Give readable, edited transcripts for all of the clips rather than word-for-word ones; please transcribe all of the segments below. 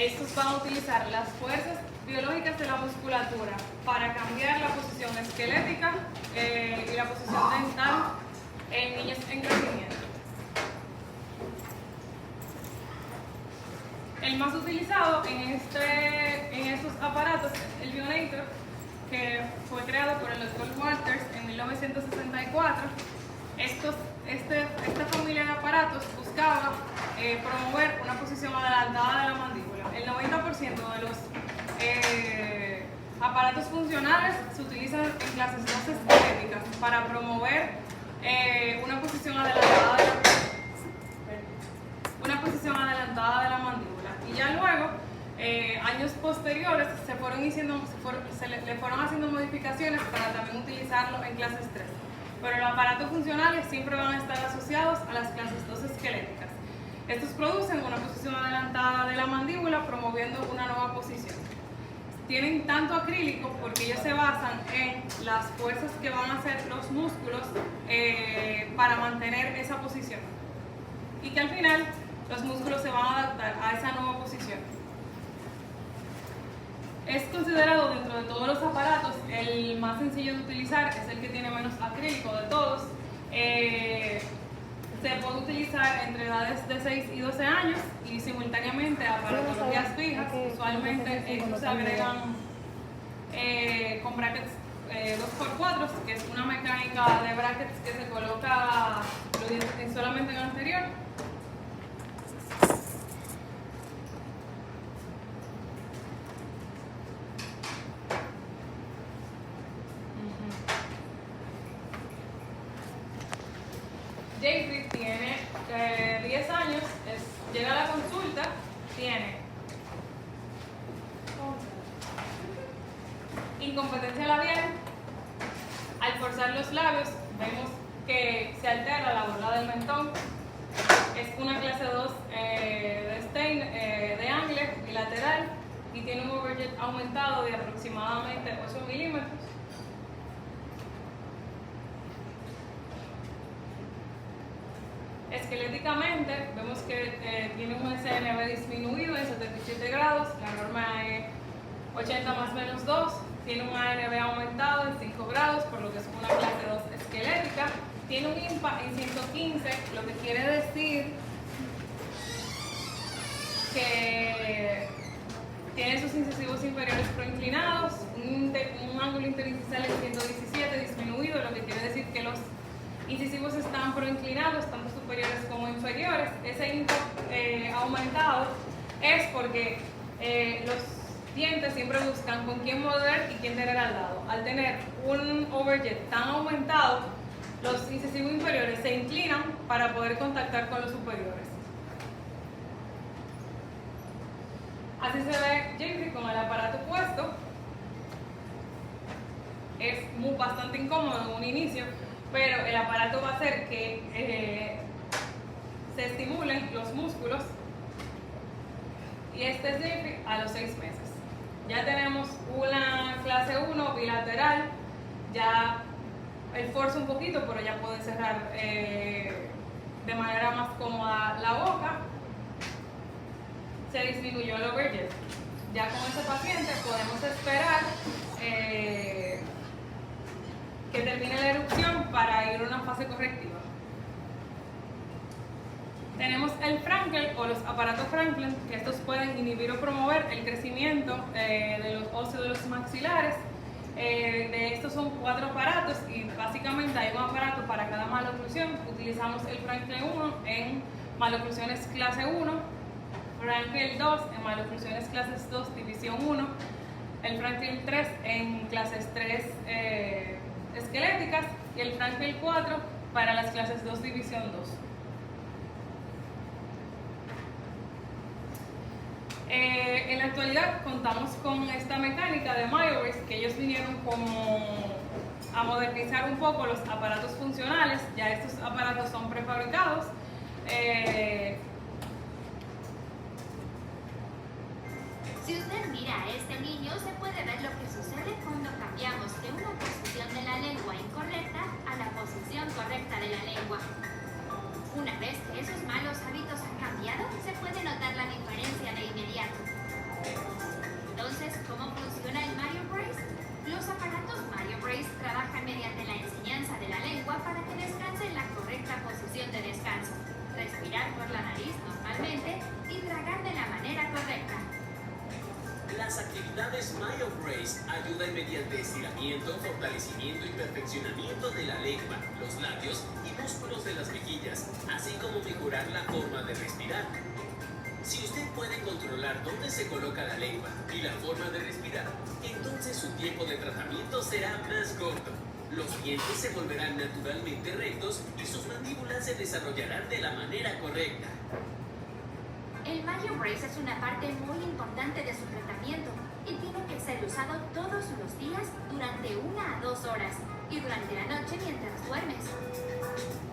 Estos van a utilizar las fuerzas biológicas de la musculatura para cambiar la posición esquelética y la posición dental en niños en crecimiento. El más utilizado en estos aparatos es el Bionator, que fue creado por el Dr. Walters en 1964. Esta familia de aparatos buscaba promover una posición adelantada de la mandíbula. El 90% de los aparatos funcionales se utilizan en clases 2 esqueléticas para promover una posición adelantada de la mandíbula. Y ya luego, años posteriores, le fueron haciendo modificaciones para también utilizarlo en clases 3. Pero los aparatos funcionales siempre van a estar asociados a las clases 2 esqueléticas. Estos producen una posición adelantada de la mandíbula, promoviendo una nueva posición. Tienen tanto acrílico porque ellos se basan en las fuerzas que van a hacer los músculos para mantener esa posición. Y que al final los músculos se van a adaptar a esa nueva posición. Es considerado dentro de todos los aparatos el más sencillo de utilizar, es el que tiene menos acrílico de todos. Se puede utilizar entre edades de 6 y 12 años y simultáneamente a patologías fijas. Usualmente estos se agregan con brackets 2x4, que es una mecánica de brackets que se coloca solamente en el anterior. Jeffrey tiene 10 años, llega a la consulta, tiene incompetencia labial. Al forzar los labios vemos que se altera la borla del mentón. Es una clase 2 de Stein de angle bilateral y tiene un overjet aumentado de aproximadamente 8 milímetros. Esqueléticamente vemos que tiene un SNB disminuido en 77 grados, la norma es 80 más menos 2, tiene un ANB aumentado en 5 grados, por lo que es una clase 2 esquelética, tiene un IMPA en 115, lo que quiere decir que tiene sus incisivos inferiores proinclinados, un ángulo interincisal en 117 disminuido, lo que quiere decir que los incisivos están proinclinados, tanto superiores como inferiores. Ese IMPA aumentado es porque los dientes siempre buscan con quién morder y quién tener al lado. Al tener un overjet tan aumentado, los incisivos inferiores se inclinan para poder contactar con los superiores. Así se ve Jeffrey con el aparato puesto. Es bastante incómodo en un inicio, pero el aparato va a hacer que se estimulen los músculos. Y este es Jeffrey a los 6 meses. Ya tenemos una clase 1 bilateral, ya él forza un poquito, pero ya puede cerrar de manera más cómoda la boca. Se disminuyó el overjet. Ya con este paciente podemos esperar que termine la erupción para ir a una fase correctiva. Tenemos el Frankel o los aparatos Franklin, que estos pueden inhibir o promover el crecimiento de los óseos de los maxilares. De estos son 4 aparatos y básicamente hay un aparato para cada maloclusión. Utilizamos el Frankel 1 en maloclusiones clase 1, Frankel 2 en maloclusiones clases 2 división 1, el Frankel 3 en clases 3 esqueléticas y el Frankel 4 para las clases 2 división 2. En la actualidad contamos con esta mecánica de Myoris, que ellos vinieron como a modernizar un poco los aparatos funcionales. Ya estos aparatos son prefabricados. Si usted mira a este niño, se puede ver lo que sucede cuando cambiamos de una posición de la lengua incorrecta a la posición correcta de la lengua. Una vez que esos malos hábitos han cambiado, se puede notar la diferencia de inmediato. La SmileBrace ayuda mediante estiramiento, fortalecimiento y perfeccionamiento de la lengua, los labios y músculos de las mejillas, así como mejorar la forma de respirar. Si usted puede controlar dónde se coloca la lengua y la forma de respirar, entonces su tiempo de tratamiento será más corto. Los dientes se volverán naturalmente rectos y sus mandíbulas se desarrollarán de la manera correcta. El MyoBrace es una parte muy importante de su tratamiento y tiene que ser usado todos los días durante 1 a 2 horas y durante la noche mientras duermes.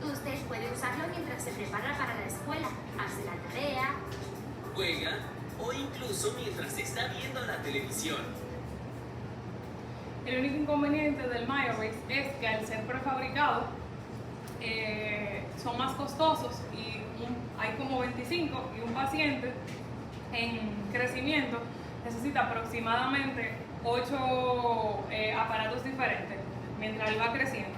Usted puede usarlo mientras se prepara para la escuela, hace la tarea, Juega o incluso mientras está viendo la televisión. El único inconveniente del MyoBrace es que al ser prefabricado son más costosos y hay como 25 y un paciente en crecimiento necesita aproximadamente 8 aparatos diferentes mientras él va creciendo.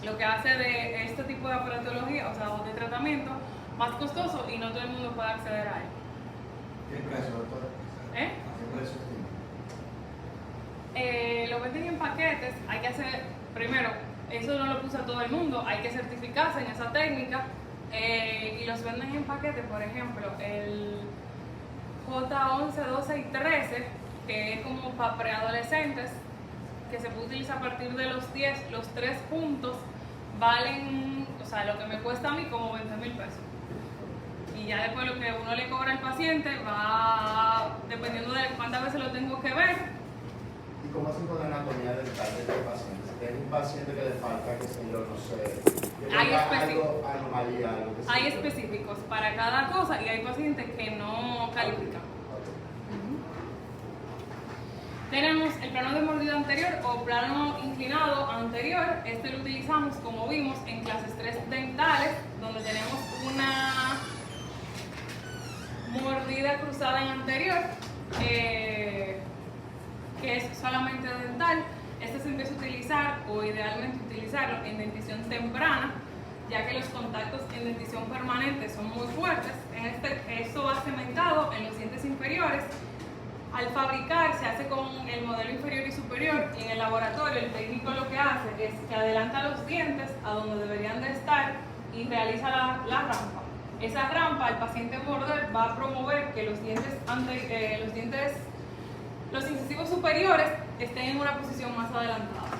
Lo que hace de este tipo de aparatología, o sea, de tratamiento, más costoso y no todo el mundo puede acceder a él. ¿Qué precio, doctora? ¿Eh? ¿Qué precio tiene? Lo venden en paquetes, hay que hacer, primero, eso no lo usa todo el mundo, hay que certificarse en esa técnica y los venden en paquetes, por ejemplo, el J11, 12 y 13, que es como para preadolescentes, que se puede utilizar a partir de los 10, los 3 puntos valen, o sea, lo que me cuesta a mí como 20,000 pesos. Y ya después lo que uno le cobra al paciente va dependiendo de cuántas veces lo tengo que ver. ¿Y cómo hacen con la anatomía dental de este paciente? Si tiene un paciente que le falta, qué sé yo, no sé, que Hay tenga específicos. algo, anomalía, algo que Hay sé yo. específicos para cada cosa y hay pacientes que no califican. Tenemos el plano de mordida anterior o plano inclinado anterior. Este lo utilizamos, como vimos, en clases 3 dentales, donde tenemos una mordida cruzada en anterior, que es solamente dental. Este se empieza a utilizar, o idealmente utilizarlo, en dentición temprana, ya que los contactos en dentición permanente son muy fuertes. Esto va cementado en los dientes inferiores. Al fabricar se hace con el modelo inferior y superior y en el laboratorio el técnico lo que hace es que adelanta los dientes a donde deberían de estar y realiza la rampa. Esa rampa, el paciente morder va a promover que los incisivos superiores estén en una posición más adelantada.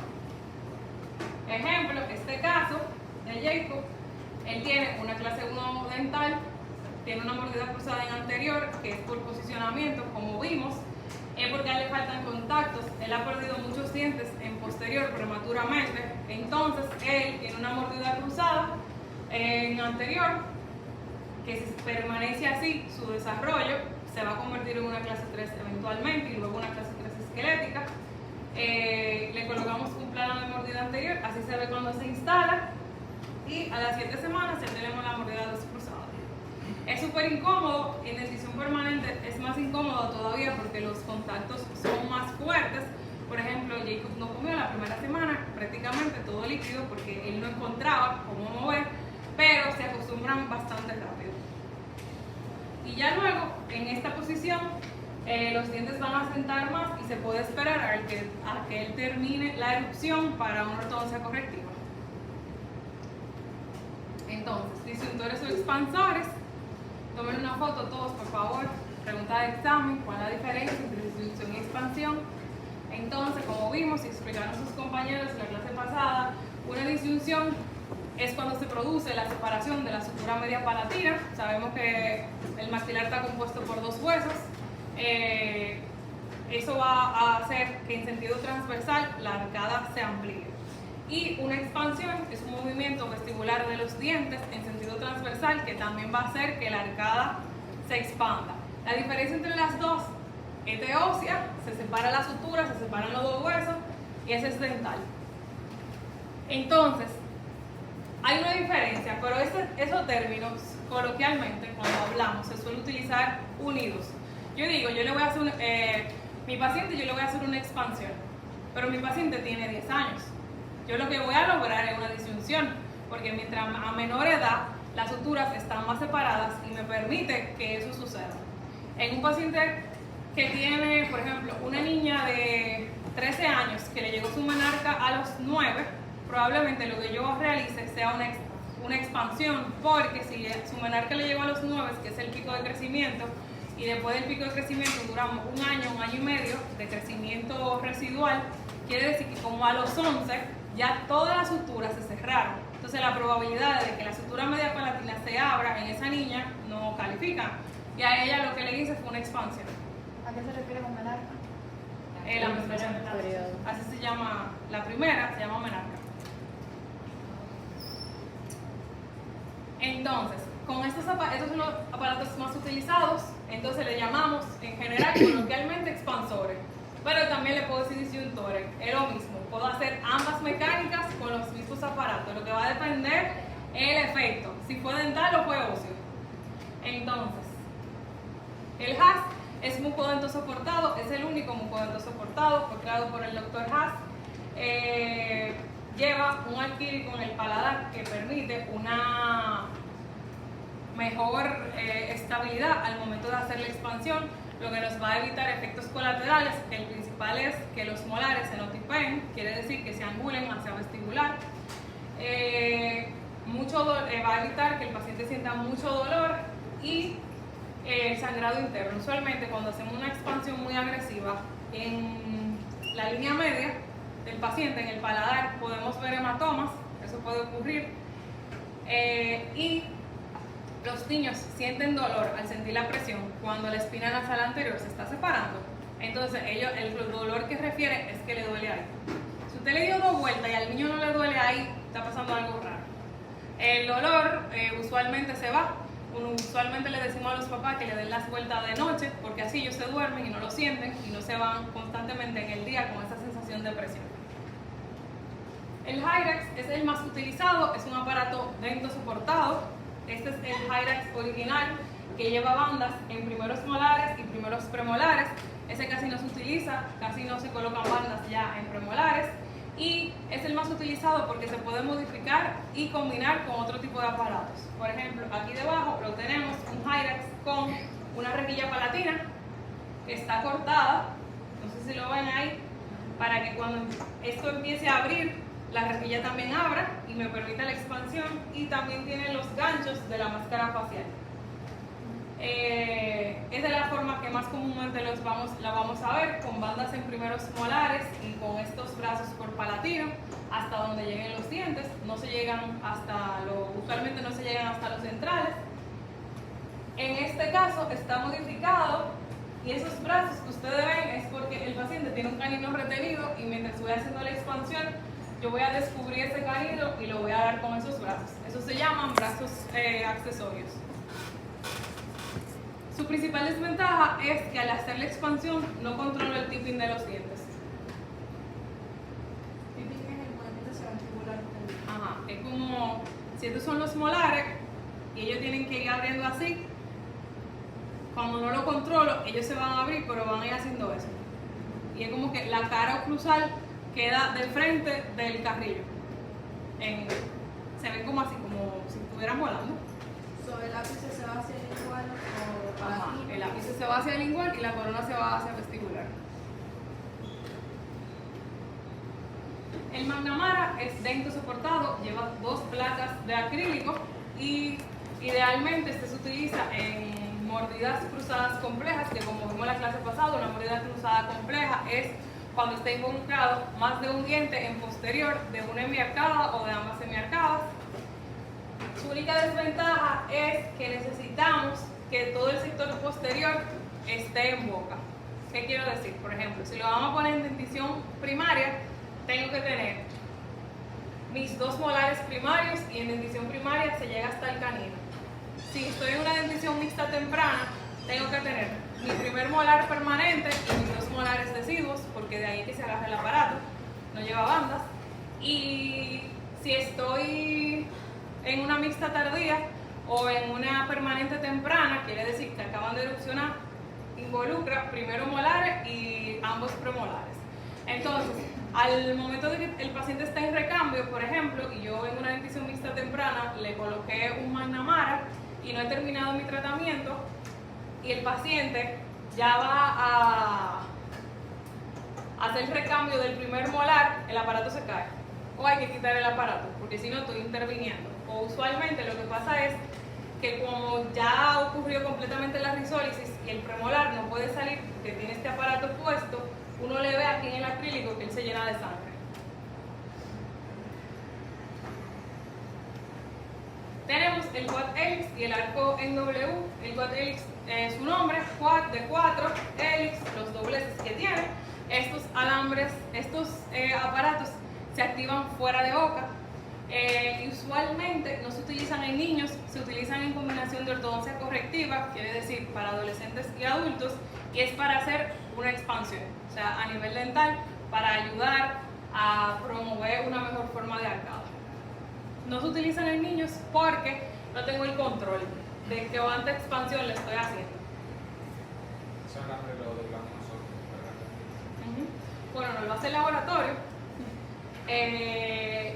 Ejemplo, este caso de Jacob, él tiene una clase 1 dental, tiene una mordida cruzada en anterior, que es por posicionamiento, como vimos, porque a él le faltan contactos. Él ha perdido muchos dientes en posterior prematuramente, entonces él tiene una mordida cruzada en anterior, que si permanece así, su desarrollo se va a convertir en una clase 3 eventualmente y luego una clase 3 esquelética. Le colocamos un plano de mordida anterior, así se ve cuando se instala, y a las 7 semanas ya tenemos la mordida descruzada. Es súper incómodo, en dentición permanente es más incómodo todavía porque los contactos son más fuertes. Por ejemplo, Jacob no comió la primera semana prácticamente todo líquido porque él no encontraba cómo mover, pero se acostumbran bastante rápido. Y ya luego, en esta posición, los dientes van a sentar más y se puede esperar a que él termine la erupción para una ortodoncia correctiva. Entonces, disyuntores o expansores. Tomen una foto todos, por favor. Pregunta de examen, ¿cuál es la diferencia entre disyunción y expansión? Entonces, como vimos y explicaron sus compañeros en la clase pasada, una disyunción es cuando se produce la separación de la sutura media palatina. Sabemos que el maxilar está compuesto por 2 huesos. Eso va a hacer que en sentido transversal la arcada se amplíe. Y una expansión es un movimiento vestibular de los dientes en sentido transversal que también va a hacer que la arcada se expanda. La diferencia entre las dos es de ósea, se separa la sutura, se separan los 2 huesos y ese es dental. Entonces, hay una diferencia, pero esos términos coloquialmente cuando hablamos se suele utilizar unidos. Yo digo, yo le voy a hacer mi paciente yo le voy a hacer una expansión, pero mi paciente tiene 10 años. Yo lo que voy a lograr es una disyunción, porque mientras a menor edad las suturas están más separadas y me permite que eso suceda. En un paciente que tiene, por ejemplo, una niña de 13 años que le llegó su menarca a los 9, probablemente lo que yo realice sea una expansión, porque si su menarca le llegó a los 9, que es el pico de crecimiento, y después del pico de crecimiento duramos un año y medio de crecimiento residual, quiere decir que como a los 11 ya todas las suturas se cerraron. Entonces la probabilidad de que la sutura media palatina se abra en esa niña no califica. Y a ella lo que le hice fue una expansión. ¿A qué se refiere con menarca? La menstruación. Así se llama, la primera se llama menarca. Entonces, con estos son los aparatos más utilizados, entonces le llamamos en general coloquialmente expansores, pero también le puedo decir disyuntores, es lo mismo, puedo hacer ambas mecánicas con los mismos aparatos, lo que va a depender es el efecto, si fue dental o fue óseo. Entonces, el Haas es mucodento soportado, es el único mucodento soportado, fue creado por el Dr. Haas. Lleva un acrílico en el paladar que permite una mejor estabilidad al momento de hacer la expansión, lo que nos va a evitar efectos colaterales. El principal es que los molares se notipen, quiere decir que se angulen hacia vestibular. Va a evitar que el paciente sienta mucho dolor y el sangrado interno. Usualmente cuando hacemos una expansión muy agresiva en la línea media del paciente, en el paladar, podemos ver hematomas, eso puede ocurrir, y los niños sienten dolor al sentir la presión cuando la espina nasal anterior se está separando. Entonces el dolor que refiere es que le duele ahí. Si usted le dio 2 vueltas y al niño no le duele ahí, está pasando algo raro. El dolor usualmente se va. Usualmente le decimos a los papás que le den las vueltas de noche, porque así ellos se duermen y no lo sienten y no se van constantemente en el día con esa sensación de presión. El Hyrax es el más utilizado, es un aparato dento soportado. Este es el Hyrax original, que lleva bandas en primeros molares y primeros premolares. Ese casi no se utiliza, casi no se colocan bandas ya en premolares. Y es el más utilizado porque se puede modificar y combinar con otro tipo de aparatos. Por ejemplo, aquí debajo lo tenemos un Hyrax con una rejilla palatina que está cortada, no sé si lo ven ahí, para que cuando esto empiece a abrir, la rejilla también abra y me permita la expansión, y también tiene los ganchos de la máscara facial. Es de la forma que más comúnmente la vamos a ver, con bandas en primeros molares y con estos brazos por palatino hasta donde lleguen los dientes. Usualmente no se llegan hasta los centrales. En este caso está modificado, y esos brazos que ustedes ven es porque el paciente tiene un canino retenido, y mientras voy haciendo la expansión yo voy a descubrir ese canino y lo voy a dar con esos brazos. Eso se llaman brazos accesorios. Su principal desventaja es que al hacer la expansión no controla el tipping de los dientes. Tipping es el movimiento hacia vestibular. Ajá, es como si estos son los molares y ellos tienen que ir abriendo así. Cuando no lo controlo, ellos se van a abrir, pero van a ir haciendo eso. Y es como que la cara oclusal queda del frente del carrillo. Se ve como así, como si estuvieran volando. ¿Sobre el ápice se va hacia el lingual o palatino? El ápice se va hacia el lingual y la corona se va hacia el vestibular. El McNamara es dento soportado, lleva 2 placas de acrílico y idealmente este se utiliza en mordidas cruzadas complejas, que como vimos en la clase pasada, una mordida cruzada compleja es cuando está involucrado más de un diente en posterior de una hemiarcada o de ambas hemiarcadas. Su única desventaja es que necesitamos que todo el sector posterior esté en boca. ¿Qué quiero decir? Por ejemplo, si lo vamos a poner en dentición primaria, tengo que tener mis 2 molares primarios, y en dentición primaria se llega hasta el canino. Si estoy en una dentición mixta temprana, tengo que tener mi primer molar permanente y mis 2 molares deciduos, porque de ahí que se agarra el aparato, no lleva bandas. Y si estoy en una mixta tardía o en una permanente temprana, quiere decir que acaban de erupcionar, involucra primero molares y ambos premolares. Entonces, al momento de que el paciente está en recambio, por ejemplo, y yo en una dentición mixta temprana le coloqué un McNamara y no he terminado mi tratamiento, y el paciente ya va a hacer el recambio del primer molar, el aparato se cae. O hay que quitar el aparato, porque si no estoy interviniendo. O usualmente lo que pasa es que como ya ocurrió completamente la risólisis y el premolar no puede salir porque tiene este aparato puesto, uno le ve aquí en el acrílico que él se llena de sangre. Tenemos el quad helix y el arco en W. El quad helix es su nombre, quad de 4, helix, los dobleces que tiene. Estos alambres, estos aparatos se activan fuera de boca. Y usualmente no se utilizan en niños, se utilizan en combinación de ortodoncia correctiva, quiere decir para adolescentes y adultos, y es para hacer una expansión, o sea, a nivel dental, para ayudar a promover una mejor forma de arcada. No se utilizan en niños porque no tengo el control de qué cuánta expansión le estoy haciendo. Eso alambre lo doblamos nosotros, ¿verdad? Bueno, no lo hace el laboratorio.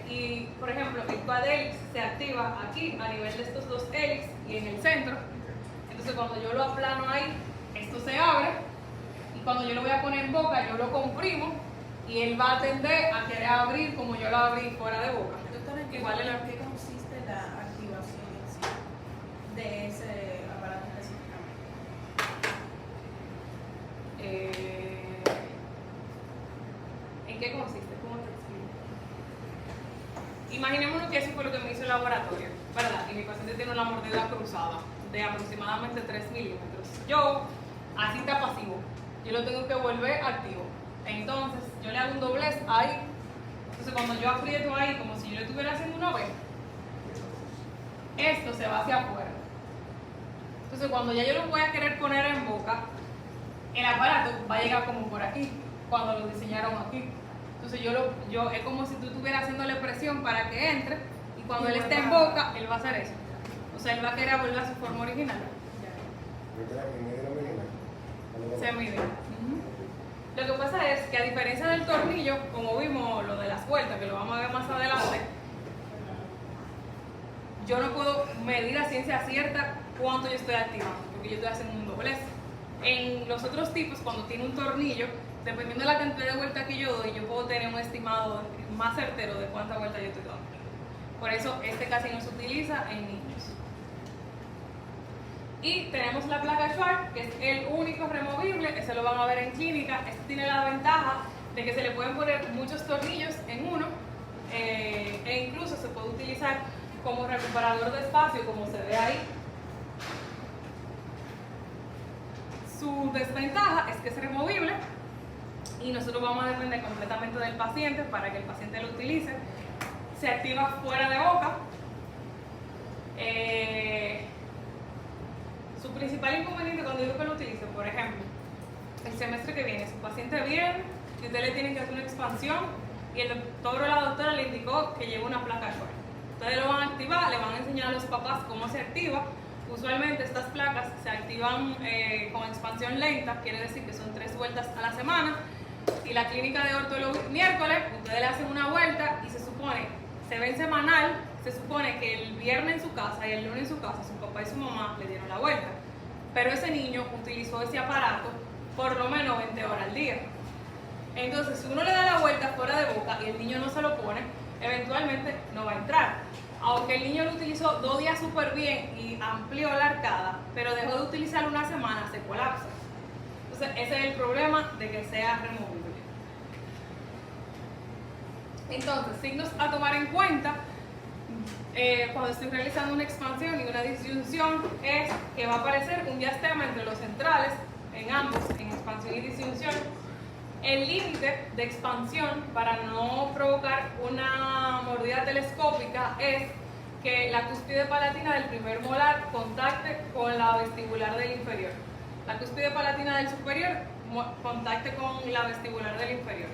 Y por ejemplo, el quad helix se activa aquí a nivel de estos dos helix y en el centro. Entonces cuando yo lo aplano ahí, esto se abre, y cuando yo lo voy a poner en boca, yo lo comprimo y él va a tender a querer abrir como yo lo abrí fuera de boca. Doctora, ¿en qué consiste la activación en sí de ese aparato específicamente? ¿En qué consiste? ¿Cómo te explico? Imaginémonos que eso fue lo que me hizo el laboratorio, ¿verdad? Y mi paciente tiene una mordida cruzada de aproximadamente 3 milímetros. Yo, así está pasivo, yo lo tengo que volver activo. Entonces, yo le hago un doblez ahí. Entonces, cuando yo aprieto ahí, como si yo le estuviera haciendo una vez, esto se va hacia afuera. Entonces, cuando ya yo lo voy a querer poner en boca, el aparato va a llegar como por aquí, cuando lo diseñaron aquí. Entonces, yo es como si tú estuvieras haciéndole presión para que entre, y cuando él esté en boca, él va a hacer eso. O sea, él va a querer volver a su forma original. Se mide. Lo que pasa es que a diferencia del tornillo, como vimos lo de las vueltas, que lo vamos a ver más adelante, yo no puedo medir a ciencia cierta cuánto yo estoy activando, porque yo estoy haciendo un doblez. En los otros tipos, cuando tiene un tornillo, dependiendo de la cantidad de vueltas que yo doy, yo puedo tener un estimado más certero de cuántas vueltas yo estoy dando. Por eso este casi no se utiliza en niños. Y tenemos la placa Schwartz, que es el único removible, ese lo van a ver en clínica. Este tiene la ventaja de que se le pueden poner muchos tornillos en uno, e incluso se puede utilizar como recuperador de espacio, como se ve ahí. Su desventaja es que es removible y nosotros vamos a depender completamente del paciente para que el paciente lo utilice. Se activa fuera de boca. Su principal inconveniente cuando digo que lo utilice, por ejemplo, el semestre que viene, su paciente viene y usted le tiene que hacer una expansión y el doctor o la doctora le indicó que lleva una placa Schwartz. Ustedes lo van a activar, le van a enseñar a los papás cómo se activa. Usualmente estas placas se activan con expansión lenta, quiere decir que son 3 vueltas a la semana. Y la clínica de orto los miércoles, ustedes le hacen una vuelta y se ven semanal. Se supone que el viernes en su casa y el lunes en su casa, su papá y su mamá le dieron la vuelta. Pero ese niño utilizó ese aparato por lo menos 20 horas al día. Entonces, si uno le da la vuelta fuera de boca y el niño no se lo pone, eventualmente no va a entrar. Aunque el niño lo utilizó 2 días súper bien y amplió la arcada, pero dejó de utilizarlo una semana, se colapsa. Entonces, ese es el problema de que sea removible. Entonces, signos a tomar en cuenta cuando estoy realizando una expansión y una disyunción es que va a aparecer un diastema entre los centrales, en ambos, en expansión y disyunción. El límite de expansión para no provocar una mordida telescópica es que la cúspide palatina del primer molar contacte con la vestibular del inferior. La cúspide palatina del superior contacte con la vestibular del inferior.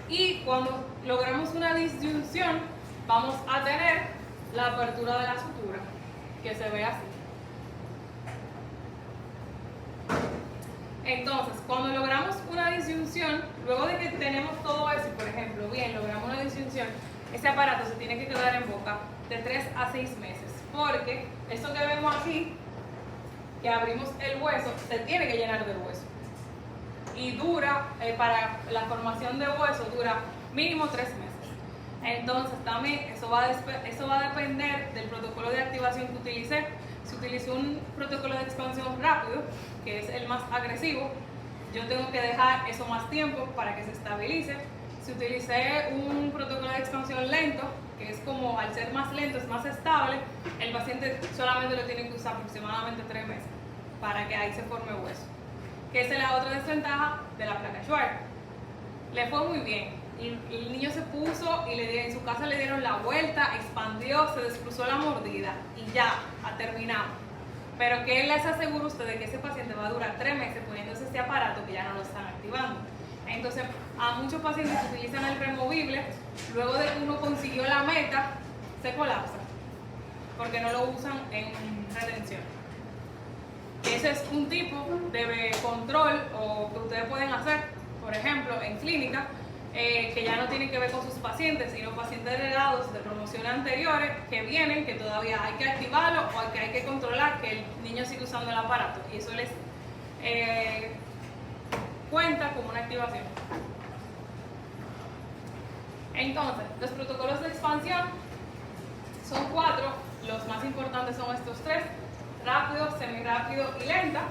Y cuando logramos una disyunción, vamos a tener la apertura de la sutura, que se ve así. Entonces, cuando logramos una disyunción, luego de que tenemos todo eso, por ejemplo, logramos una disyunción, ese aparato se tiene que quedar en boca de 3 a 6 meses, porque esto que vemos aquí que abrimos el hueso, se tiene que llenar del hueso. Y dura, para la formación de hueso, dura mínimo 3 meses. Entonces también eso va a depender del protocolo de activación que utilicé. Si utilicé un protocolo de expansión rápido, que es el más agresivo, yo tengo que dejar eso más tiempo para que se estabilice. Si utilicé un protocolo de expansión lento, que es como al ser más lento es más estable, el paciente solamente lo tiene que usar aproximadamente 3 meses para que ahí se forme hueso. Que esa es la otra desventaja de la placa Schwartz. Le fue muy bien. El niño se puso y en su casa le dieron la vuelta, expandió, se descruzó la mordida y ya, terminamos. Pero que les aseguro a ustedes que ese paciente va a durar 3 meses poniéndose este aparato que ya no lo están activando. Entonces, a muchos pacientes que utilizan el removible, luego de que uno consiguió la meta, se colapsa porque no lo usan en retención. Ese es un tipo de control o que ustedes pueden hacer, por ejemplo, en clínica, que ya no tienen que ver con sus pacientes, sino pacientes heredados de promociones anteriores que vienen, que todavía hay que activarlo o que hay que controlar que el niño siga usando el aparato. Y eso les cuenta como una activación. Entonces, los protocolos de expansión son 4, los más importantes son estos 3, rápido, semirápido y lenta.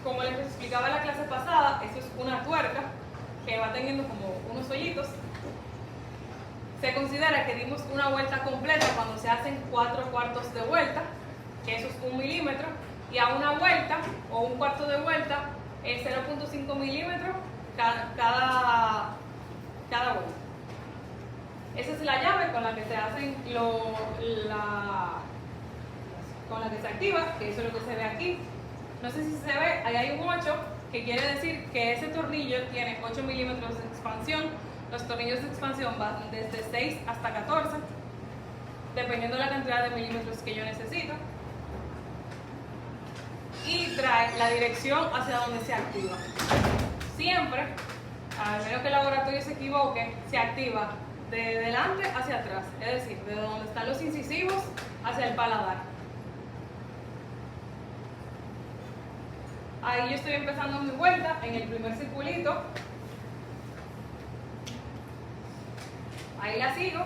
Como les explicaba en la clase pasada, esto es una tuerca que va teniendo como unos hoyitos. Se considera que dimos una vuelta completa cuando se hacen 4 cuartos de vuelta, que eso es 1 milímetro, y a una vuelta o un cuarto de vuelta es 0.5 milímetros cada vuelta. Esa es la llave con la que se hacen con la que se activa, que eso es lo que se ve aquí. No sé si se ve, ahí hay un 8, que quiere decir que ese tornillo tiene 8 milímetros de expansión. Los tornillos de expansión van desde 6 hasta 14, dependiendo de la cantidad de milímetros que yo necesito. Y trae la dirección hacia donde se activa. Siempre, al menos que el laboratorio se equivoque, se activa de delante hacia atrás, es decir, de donde están los incisivos hacia el paladar. Ahí yo estoy empezando mi vuelta en el primer circulito. Ahí la sigo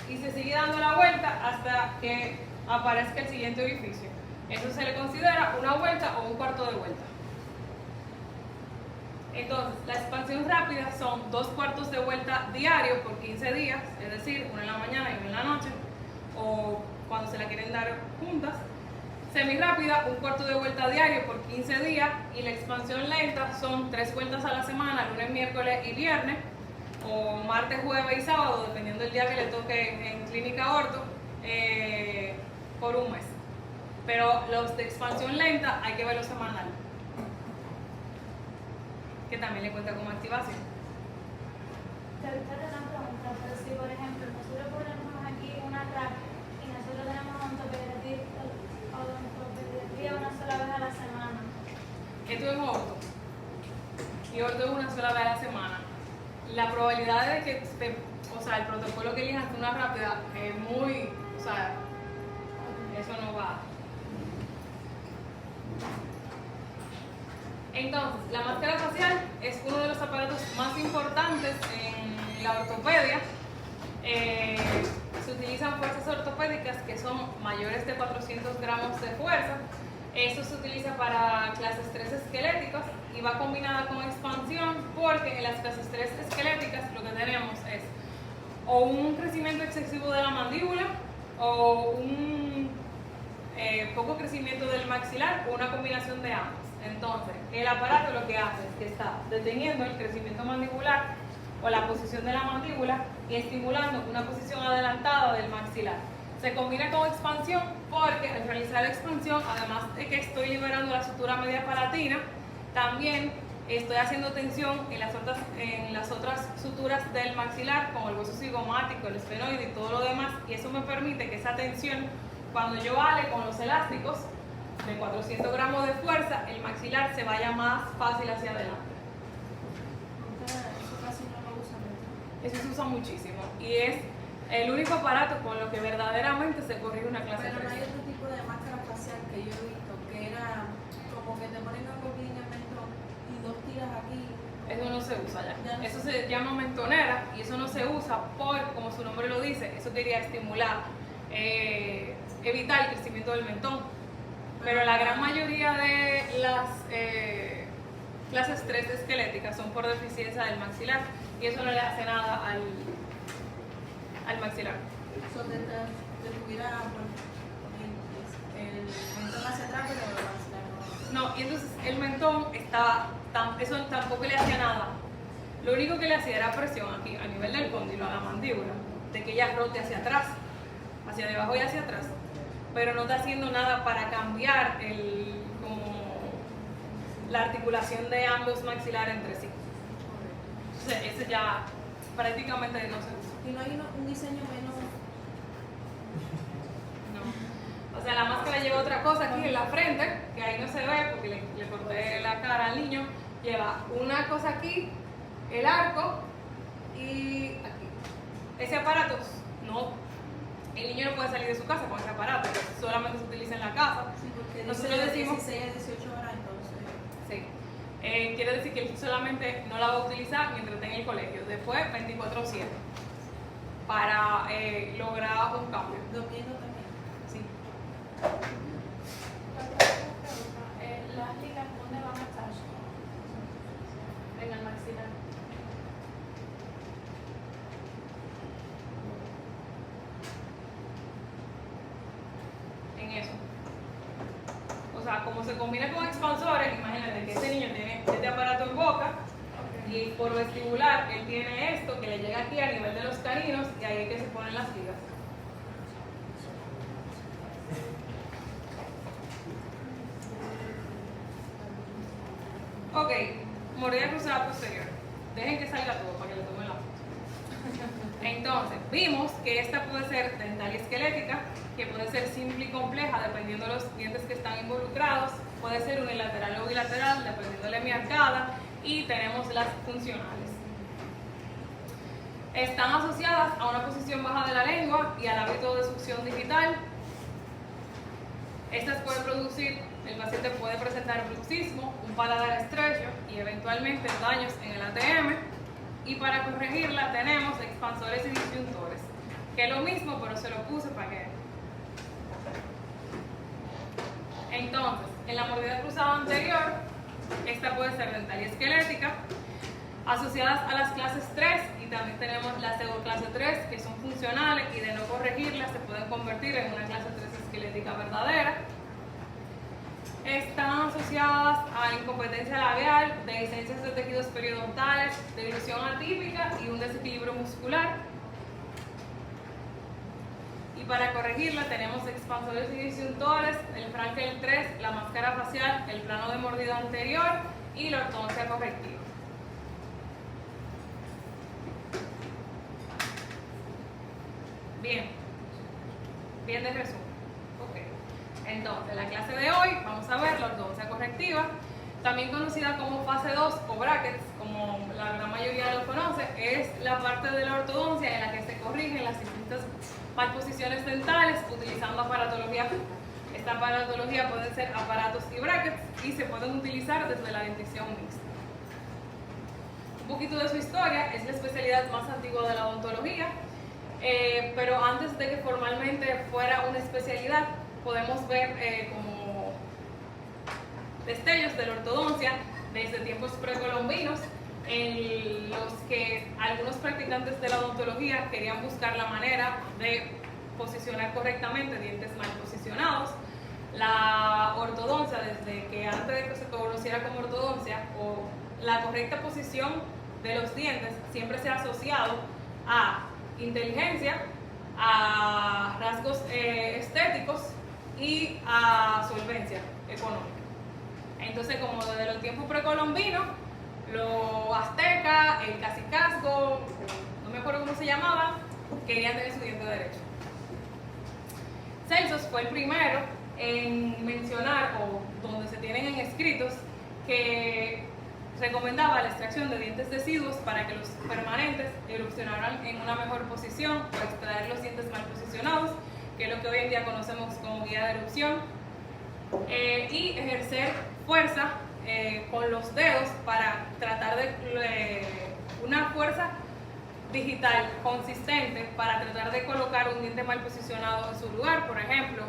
y se sigue dando la vuelta hasta que aparezca el siguiente orificio. Eso se le considera una vuelta o un cuarto de vuelta. Entonces, la expansión rápida son 2 cuartos de vuelta diario por 15 días, es decir, uno en la mañana y uno en la noche, o cuando se la quieren dar juntas. Semirápida, un cuarto de vuelta diario por 15 días, y la expansión lenta son 3 vueltas a la semana, lunes, miércoles y viernes, o martes, jueves y sábado, dependiendo del día que le toque en clínica orto, por un mes. Pero los de expansión lenta hay que verlos semanal, que también le cuenta como activación. Te voy a hacer una pregunta, pero si por ejemplo nosotros ponemos aquí una rack y nosotros tenemos odontopediatría una sola vez a la semana. Esto es orto. Y orto es una sola vez a la semana. La probabilidad de que el protocolo que elijas una rápida es muy, eso no va. Entonces, la máscara facial es uno de los aparatos más importantes en la ortopedia. Se utilizan fuerzas ortopédicas que son mayores de 400 gramos de fuerza. Esto se utiliza para clases 3 esqueléticas y va combinada con expansión, porque en las clases 3 esqueléticas lo que tenemos es o un crecimiento excesivo de la mandíbula o un poco crecimiento del maxilar o una combinación de ambos. Entonces, el aparato lo que hace es que está deteniendo el crecimiento mandibular o la posición de la mandíbula y estimulando una posición adelantada del maxilar. Se combina con expansión porque al realizar la expansión, además de que estoy liberando la sutura media palatina, también estoy haciendo tensión en las otras suturas del maxilar, como el hueso cigomático, el esfenoide y todo lo demás, y eso me permite que esa tensión, cuando yo ale con los elásticos de 400 gramos de fuerza, el maxilar se vaya más fácil hacia adelante. Eso casi no lo usan. Eso se usa muchísimo y es el único aparato con lo que verdaderamente se corrige una clase Pero no hay 3. Eso se llama mentonera y eso no se usa porque, como su nombre lo dice, eso quería estimular, evitar el crecimiento del mentón. Pero la gran mayoría de las clases 3 esqueléticas son por deficiencia del maxilar y eso no le hace nada al maxilar. Son de tuviera el mentón hacia atrás, pero hacia No, y entonces el mentón eso tampoco le hacía nada. Lo único que le hacía era presión aquí, a nivel del cóndilo, a la mandíbula, de que ella rote hacia atrás, hacia debajo y hacia atrás. Pero no está haciendo nada para cambiar como la articulación de ambos maxilares entre sí. Entonces, ese ya prácticamente no se usa. y no hay un diseño menos. No. O sea, la máscara lleva otra cosa aquí en la frente, que ahí no se ve porque le corté la cara al niño. Lleva una cosa aquí, el arco y aquí. Ese aparato, no, el niño no puede salir de su casa con ese aparato, solamente se utiliza en la casa. Sí, porque Nosotros decimos, 16 a 18 horas, entonces. sí. Quiere decir que él solamente no la va a utilizar mientras esté en el colegio, después 24/7, para lograr un cambio. Durmiendo también. Sí. Las ligas, ¿dónde van a estar? En el maxilar. En eso. O sea, como se combina con expansores, imagínate que ese niño tiene este aparato en boca y por vestibular él tiene esto que le llega aquí a nivel de los caninos y ahí es que se ponen las ligas. Ok, mordida cruzada posterior. Dejen que salga todo para que le tomen la foto. Entonces, vimos que esta puede ser dental y esquelética, que puede ser simple y compleja dependiendo de los dientes que están involucrados, puede ser unilateral o bilateral dependiendo de la hemiarcada, y tenemos las funcionales. Están asociadas a una posición baja de la lengua y al hábito de succión digital. Estas pueden producir, el paciente puede presentar bruxismo, un paladar estrecho y eventualmente daños en el ATM. Y para corregirla tenemos expansores y disyuntores, que es lo mismo, pero se lo puse para que... Entonces, en la mordida cruzada anterior, esta puede ser dental y esquelética, asociadas a las clases 3, y también tenemos la pseudoclase 3, que son funcionales y de no corregirlas se pueden convertir en una clase 3 esquelética verdadera. Están asociadas a incompetencia labial, dehiscencias de tejidos periodontales, de ilusión atípica y un desequilibrio muscular. Y para corregirla tenemos expansores y disyuntores, el Frankel 3, la máscara facial, el plano de mordida anterior y la ortodoncia correctiva. Bien de resumen. Entonces, la clase de hoy vamos a ver la ortodoncia correctiva, también conocida como fase 2 o brackets, como la gran mayoría lo conoce. Es la parte de la ortodoncia en la que se corrigen las distintas malposiciones dentales utilizando aparatología. Esta aparatología puede ser aparatos y brackets y se pueden utilizar desde la dentición mixta. Un poquito de su historia: es la especialidad más antigua de la odontología, pero antes de que formalmente fuera una especialidad, podemos ver como destellos de la ortodoncia desde tiempos precolombinos, en los que algunos practicantes de la odontología querían buscar la manera de posicionar correctamente dientes mal posicionados. La ortodoncia, desde que antes de que se conociera como ortodoncia, o la correcta posición de los dientes, siempre se ha asociado a inteligencia, a rasgos estéticos y a solvencia económica. Entonces, como desde los tiempos precolombinos, los aztecas, el cacicazgo, no me acuerdo cómo se llamaban, querían tener su diente derecho. Celsus fue el primero en mencionar, o donde se tienen en escritos, que recomendaba la extracción de dientes deciduos para que los permanentes erupcionaran en una mejor posición, o extraer los dientes mal posicionados, que es lo que hoy en día conocemos como guía de erupción, y ejercer fuerza con los dedos para tratar de una fuerza digital consistente para tratar de colocar un diente mal posicionado en su lugar. Por ejemplo,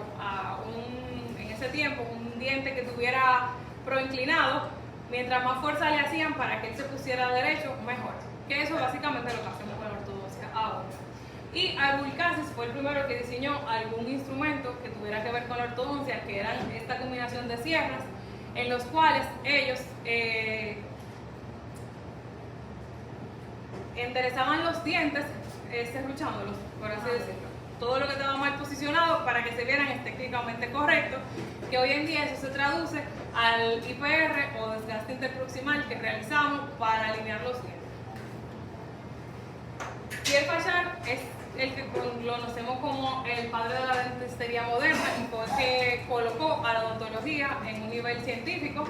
en ese tiempo, un diente que tuviera proinclinado, mientras más fuerza le hacían para que él se pusiera derecho, mejor. Que eso básicamente es lo que hacemos con la ortodoncia ahora. Y Abulcasis fue el primero que diseñó algún instrumento que tuviera que ver con la ortodoncia, que eran esta combinación de sierras, en los cuales ellos enderezaban los dientes, serruchándolos, por así decirlo. Todo lo que estaba mal posicionado para que se vieran estéticamente correcto, que hoy en día eso se traduce al IPR o desgaste interproximal que realizamos para alinear los dientes. Pierre Fachard es el que lo conocemos como el padre de la dentistería moderna y fue el que colocó a la odontología en un nivel científico.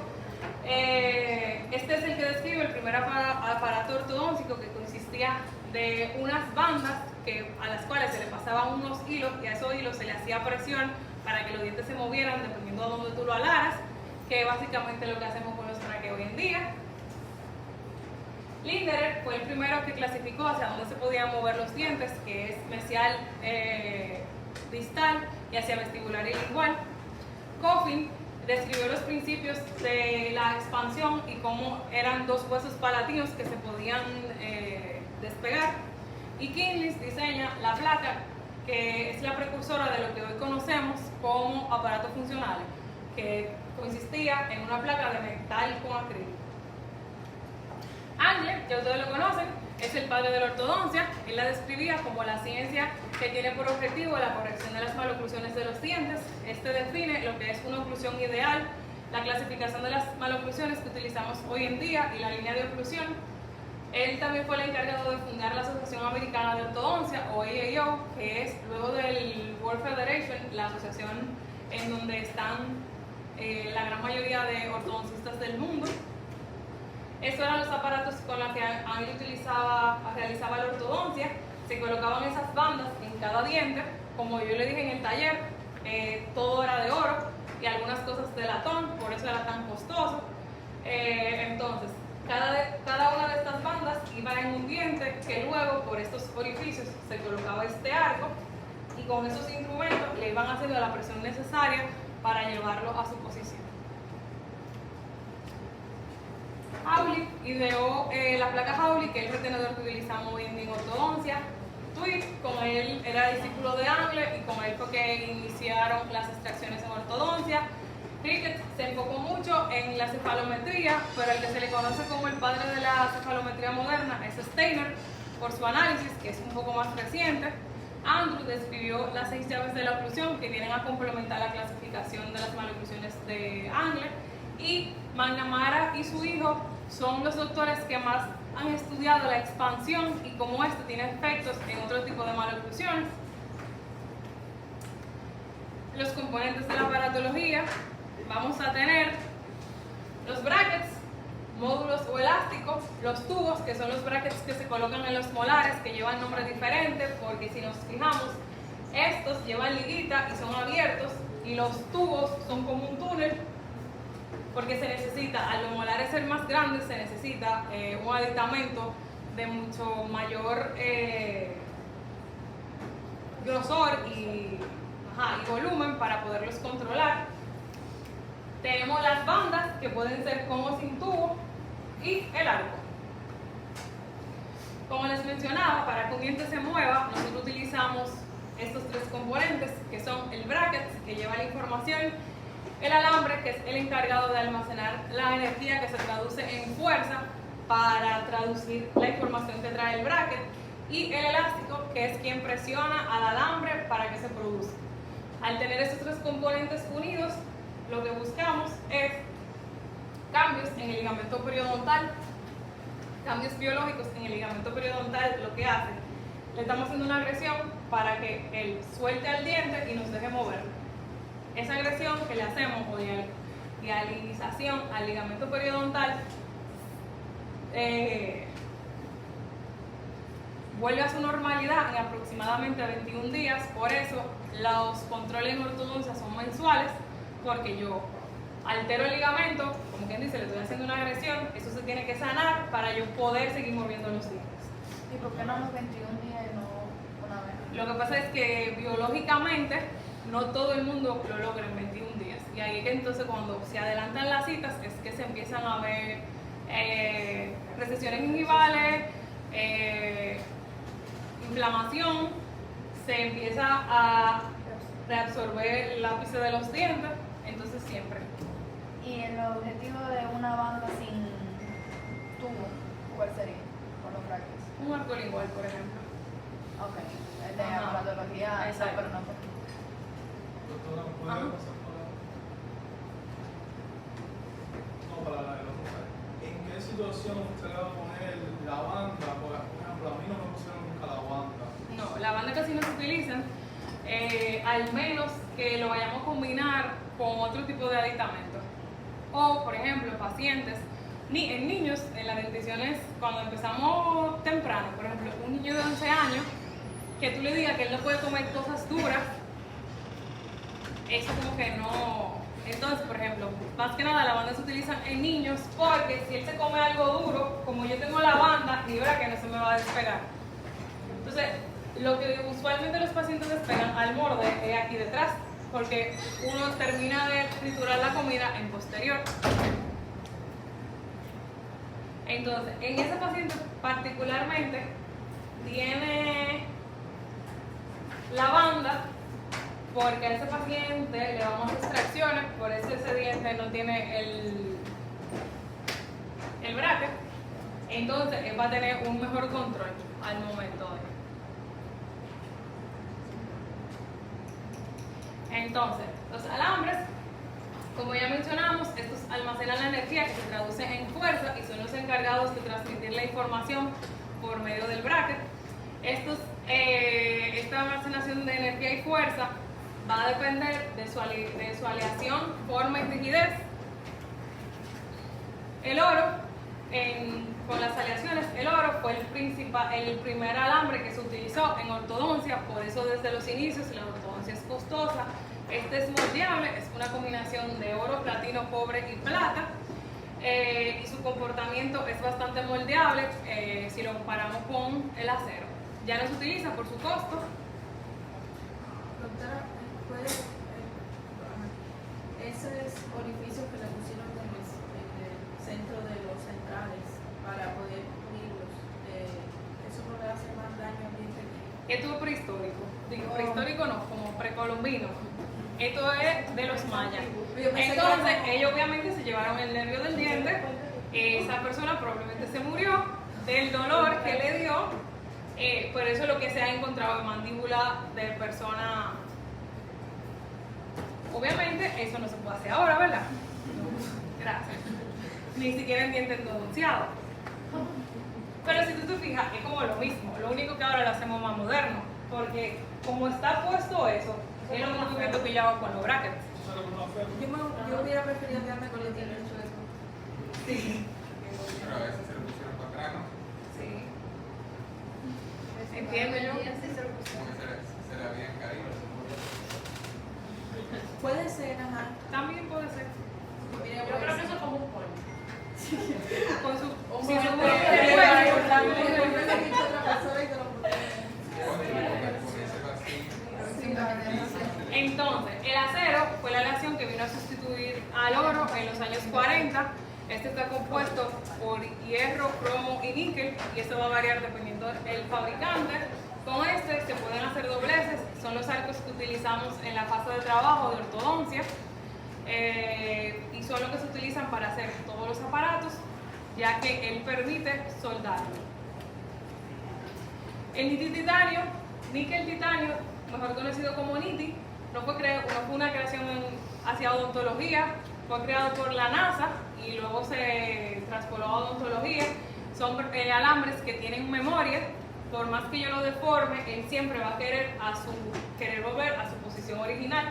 Este es el que describe el primer aparato ortodóntico, que consistía de unas bandas a las cuales se le pasaban unos hilos, y a esos hilos se le hacía presión para que los dientes se movieran dependiendo de donde tú lo alaras, que básicamente es lo que hacemos con los brackets hoy en día. Linderer fue el primero que clasificó hacia dónde se podían mover los dientes, que es mesial, distal y hacia vestibular y lingual. Coffin describió los principios de la expansión y cómo eran dos huesos palatinos que se podían despegar. Y Kinley diseña la placa, que es la precursora de lo que hoy conocemos como aparatos funcionales, que consistía en una placa de metal con acrílico. Angle, que ustedes lo conocen, es el padre de la ortodoncia. Él la describía como la ciencia que tiene por objetivo la corrección de las maloclusiones de los dientes. Este define lo que es una oclusión ideal, la clasificación de las maloclusiones que utilizamos hoy en día y la línea de oclusión. Él también fue el encargado de fundar la Asociación Americana de Ortodoncia, o AAO, que es, luego del World Federation, la asociación en donde están la gran mayoría de ortodoncistas del mundo. Estos eran los aparatos con los que Angle realizaba la ortodoncia. Se colocaban esas bandas en cada diente. Como yo le dije en el taller, todo era de oro y algunas cosas de latón, por eso era tan costoso. Entonces, cada una de estas bandas iba en un diente que luego por estos orificios se colocaba este arco, y con esos instrumentos le iban haciendo la presión necesaria para llevarlo a su posición. Hawley ideó la placa Hawley, que es el retenedor que utilizamos hoy en día en ortodoncia. Tweed, con él era discípulo de Angle y con él fue que iniciaron las extracciones en ortodoncia. Ricketts se enfocó mucho en la cefalometría, pero el que se le conoce como el padre de la cefalometría moderna es Steiner, por su análisis, que es un poco más reciente. Andrew describió las 6 llaves de la oclusión, que vienen a complementar la clasificación de las maloclusiones de Angle. Y McNamara y su hijo son los doctores que más han estudiado la expansión y cómo esto tiene efectos en otro tipo de maloclusiones. Los componentes de la aparatología: vamos a tener los brackets, módulos o elásticos, los tubos, que son los brackets que se colocan en los molares, que llevan nombres diferentes, porque si nos fijamos, estos llevan liguita y son abiertos, y los tubos son como un túnel, porque se necesita, al los molares ser más grandes, se necesita un aditamento de mucho mayor grosor y volumen para poderlos controlar. Tenemos las bandas, que pueden ser con o sin tubo, y el arco. Como les mencionaba, para que un diente se mueva, nosotros utilizamos estos 3 componentes, que son el bracket, que lleva la información, el alambre, que es el encargado de almacenar la energía que se traduce en fuerza para traducir la información que trae el bracket, y el elástico, que es quien presiona al alambre para que se produzca. Al tener estos 3 componentes unidos, lo que buscamos es cambios en el ligamento periodontal, cambios biológicos en el ligamento periodontal. Lo que hace, le estamos haciendo una agresión para que él suelte al diente y nos deje moverlo. Esa agresión que le hacemos, o dialinización al ligamento periodontal, vuelve a su normalidad en aproximadamente 21 días. Por eso los controles en ortodoncia son mensuales, porque yo altero el ligamento, como quien dice, le estoy haciendo una agresión, eso se tiene que sanar para yo poder seguir moviendo los dientes. ¿Y por qué no los 21 días y no una vez? Lo que pasa es que biológicamente no todo el mundo lo logra en 21 días. Y ahí es que entonces cuando se adelantan las citas es que se empiezan a ver recesiones gingivales, inflamación, se empieza a reabsorber el ápice de los dientes, entonces siempre. ¿Y el objetivo de una banda sin tubo, cuál sería? Con los brackets. Un arco lingual, por ejemplo. Ok, el de Ajá. aparatología, Exacto. pero no por Doctora, ¿me puede Ajá. pasar para la otra? ¿En qué situación usted le va a poner la banda? Por ejemplo, a mí no me pusieron nunca la banda. No, la banda casi no se utiliza, al menos que lo vayamos a combinar con otro tipo de aditamento. O, por ejemplo, pacientes, en niños, en las denticiones, cuando empezamos temprano, por ejemplo, un niño de 11 años, que tú le digas que él no puede comer cosas duras, eso como que no. Entonces, por ejemplo, más que nada la banda se utiliza en niños porque si él se come algo duro, como yo tengo la banda, y ahora que no se me va a despegar. Entonces, lo que usualmente los pacientes despegan al morde es aquí detrás, porque uno termina de triturar la comida en posterior. Entonces, en ese paciente particularmente tiene la banda porque a ese paciente le vamos a hacer extracciones, por eso ese diente no tiene el bracket, entonces él va a tener un mejor control al momento de. Entonces, los alambres, como ya mencionamos, estos almacenan la energía que se traduce en fuerza y son los encargados de transmitir la información por medio del bracket. Esta almacenación de energía y fuerza va a depender de su aleación, forma y rigidez. El oro, con las aleaciones, el oro fue el primer alambre que se utilizó en ortodoncia, por eso desde los inicios la ortodoncia es costosa. Este es moldeable, es una combinación de oro, platino, cobre y plata, y su comportamiento es bastante moldeable si lo comparamos con el acero. Ya no se utiliza por su costo. Doctora, ¿puede esos orificios que le pusieron en el centro de los centrales para poder unirlos, eso no le hace más daño al diente? Esto es prehistórico. Digo, prehistórico no, como precolombino. Esto es de los mayas. Entonces, ellos obviamente se llevaron el nervio del diente. Esa persona probablemente se murió del dolor que le dio. Por eso es lo que se ha encontrado en mandíbula de persona. Obviamente, eso no se puede hacer ahora, ¿verdad? Gracias. Ni siquiera en diente endodonciado. Pero si tú te fijas, es como lo mismo. Lo único que ahora lo hacemos más moderno. Porque como está puesto eso, es lo mismo que tú pillabas con los brackets. Yo hubiera preferido quedarme con el diente chueco. Sí. Pero a veces se lo pusieron para atrás, ¿no? Sí. Entiendo yo. Como que se le habían caído. Puede ser, ajá. También puede ser. Mira, Yo creo que eso es como un polvo. Con su. Un Si polvo. se Yo puede, hubiera dicho otra persona y te lo puse. Entonces, el acero fue la aleación que vino a sustituir al oro en los años 40. Este está compuesto por hierro, cromo y níquel, y esto va a variar dependiendo del fabricante. Con este se pueden hacer dobleces, son los arcos que utilizamos en la fase de trabajo de ortodoncia, y son los que se utilizan para hacer todos los aparatos, ya que él permite soldarlo. El niti titanio, níquel titanio, mejor conocido como niti, no fue una creación hacia odontología, fue creado por la NASA y luego se traspoló a odontología. Son alambres que tienen memoria, por más que yo lo deforme, él siempre va a querer volver a su posición original.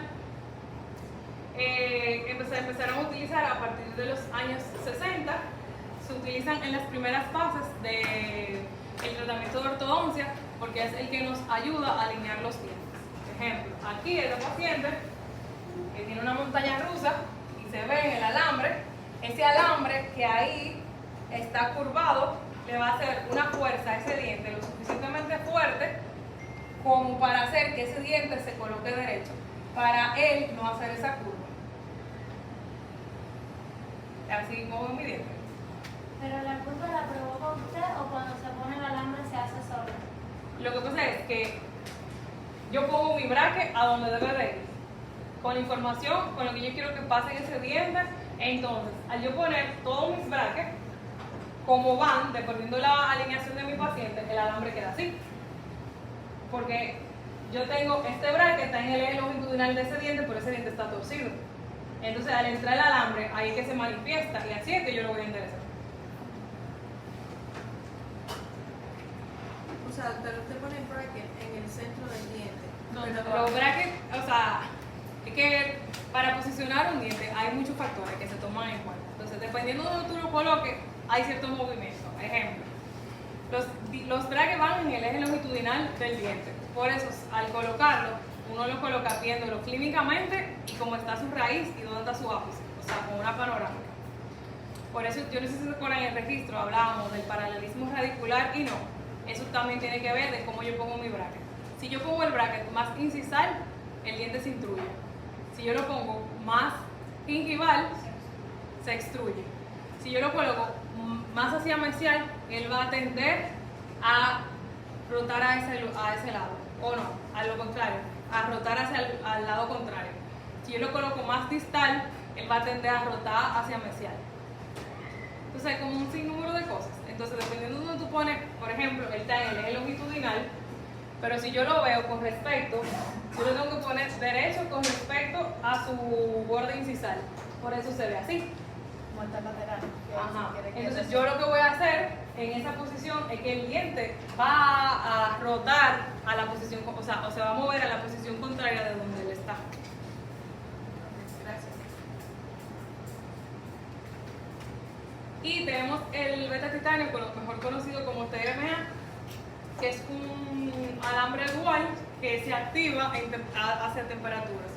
Empezaron a utilizar a partir de los años 60, se utilizan en las primeras fases del tratamiento de ortodoncia, porque es el que nos ayuda a alinear los dientes. Por ejemplo, aquí hay un paciente que tiene una montaña rusa y se ve en el alambre, ese alambre que ahí está curvado le va a hacer una fuerza a ese diente lo suficientemente fuerte como para hacer que ese diente se coloque derecho, para él no hacer esa curva. Así muevo mi diente. Pero la curva la provoca usted o cuando se pone el alambre se hace solo. Lo que pasa es que yo pongo mi bracket a donde debe de ir, con la información, con lo que yo quiero que pase en ese diente. Entonces, al yo poner todos mis brackets, como van, dependiendo de la alineación de mi paciente, el alambre queda así. Porque yo tengo este bracket, está en el eje longitudinal de ese diente, pero ese diente está torcido. Entonces, al entrar el alambre, ahí es que se manifiesta, y así es que yo lo voy a enderezar. O sea, pero usted pone el bracket en el centro del diente. Los brackets, o sea, es que para posicionar un diente hay muchos factores que se toman en cuenta. Entonces, dependiendo de donde tú lo coloques, hay ciertos movimientos. Ejemplo, los brackets van en el eje longitudinal del diente. Por eso, al colocarlo, uno lo coloca viéndolo clínicamente y cómo está su raíz y dónde está su ápice, o sea, con una panorámica. Por eso, yo no sé si se acuerdan en el registro, hablábamos del paralelismo radicular y no. Eso también tiene que ver de cómo yo pongo mi bracket. Si yo pongo el bracket más incisal, el diente se intruye. Si yo lo pongo más gingival, se extruye. Si yo lo coloco más hacia mesial, él va a tender a rotar a ese lado, o no, a lo contrario, a rotar al lado contrario. Si yo lo coloco más distal, él va a tender a rotar hacia mesial. Entonces hay como un sinnúmero de cosas. Entonces, dependiendo de donde tú pones, por ejemplo, él está en el eje longitudinal, pero si yo lo veo con respecto, yo lo tengo que poner derecho con respecto a su borde incisal. Por eso se ve así. Muerta lateral. Ajá. Entonces, yo lo que voy a hacer en esa posición es que el diente va a rotar a la posición, o se va a mover a la posición contraria de donde él está. Gracias. Y tenemos el beta titanio, mejor conocido como TMA, que es un alambre dual que se activa hacia temperaturas.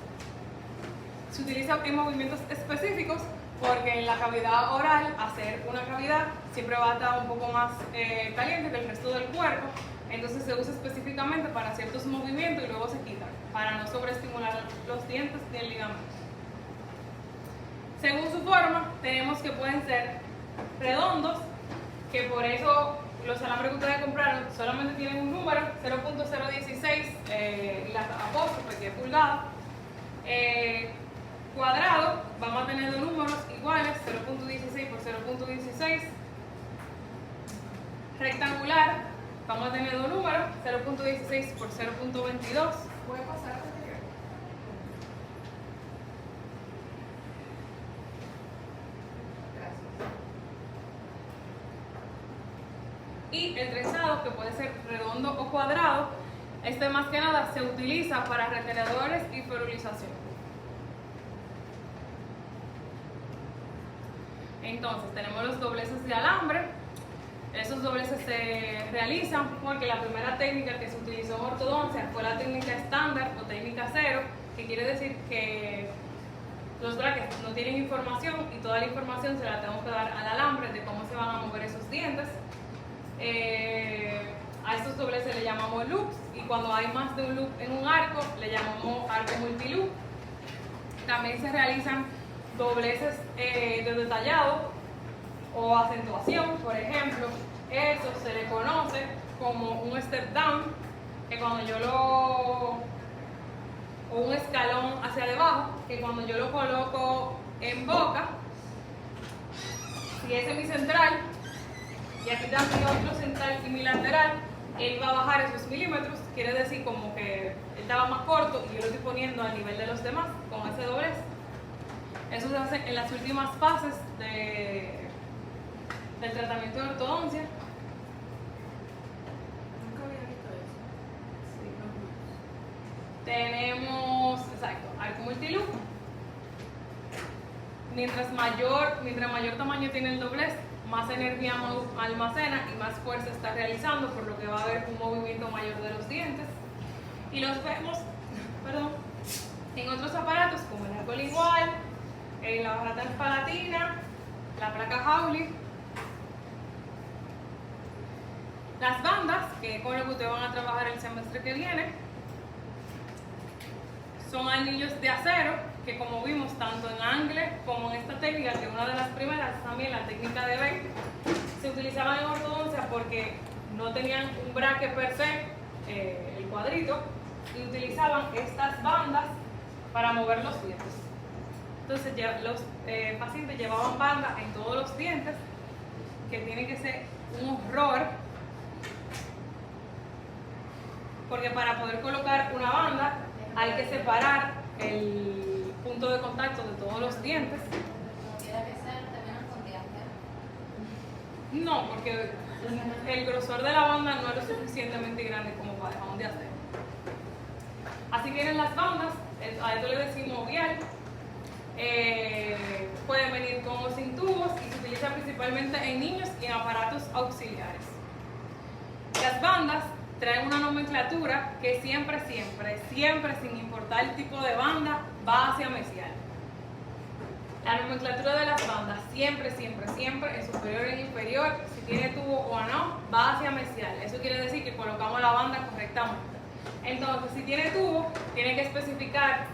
Se utiliza en movimientos específicos porque en la cavidad oral, hacer una cavidad siempre va a estar un poco más caliente que el resto del cuerpo. Entonces se usa específicamente para ciertos movimientos y luego se quita, para no sobreestimular los dientes ni el ligamento. Según su forma, tenemos que pueden ser redondos, que por eso los alambres que ustedes compraron solamente tienen un número, 0.016, y la apóstrofe, que es pulgada. Cuadrado, vamos a tener dos números iguales, 0.16 por 0.16. Rectangular, vamos a tener dos números, 0.16 por 0.22. ¿Puede pasar? Y el trenzado, que puede ser redondo o cuadrado, este más que nada se utiliza para retenedores y ferulización. Entonces tenemos los dobleces de alambre. Esos dobleces se realizan porque la primera técnica que se utilizó en ortodoncia fue la técnica estándar o técnica cero, que quiere decir que los brackets no tienen información y toda la información se la tengo que dar al alambre de cómo se van a mover esos dientes. A estos dobleces le llamamos loops, y cuando hay más de un loop en un arco le llamamos arco multiloop. También se realizan dobleces de detallado o acentuación, por ejemplo. Eso se le conoce como un step down, que cuando yo o un escalón hacia debajo, que cuando yo lo coloco en boca, si ese es mi central, y aquí también otro central y mi lateral, él va a bajar esos milímetros, quiere decir como que él estaba más corto y yo lo estoy poniendo al nivel de los demás con ese doblez. Eso se hace en las últimas fases del tratamiento de ortodoncia. Nunca había visto eso. Sí, Tenemos, exacto, arco multiloop. Mientras mayor tamaño tiene el doblez, más energía almacena y más fuerza está realizando, por lo que va a haber un movimiento mayor de los dientes. Y los vemos, en otros aparatos como el arco lingual, el aparato transpalatina, la placa Hawley. Las bandas, que es con lo que ustedes van a trabajar el semestre que viene, son anillos de acero, que como vimos tanto en Angle como en esta técnica, que una de las primeras también, la técnica de Bell, se utilizaban en ortodoncia porque no tenían un braque per se, el cuadrito, y utilizaban estas bandas para mover los dientes. Entonces ya los pacientes llevaban bandas en todos los dientes, que tiene que ser un horror, porque para poder colocar una banda hay que separar el punto de contacto de todos los dientes. Tiene que ser también con dientes. No, porque el grosor de la banda no es lo suficientemente grande como para dejar un de acero. Así vienen las bandas, a esto le decimos vial. Pueden venir con o sin tubos y se utiliza principalmente en niños y en aparatos auxiliares. Las bandas traen una nomenclatura que siempre, sin importar el tipo de banda, va hacia mesial. La nomenclatura de las bandas siempre, en superior e inferior, si tiene tubo o no, va hacia mesial. Eso quiere decir que colocamos la banda correctamente. Entonces, si tiene tubo, tiene que especificar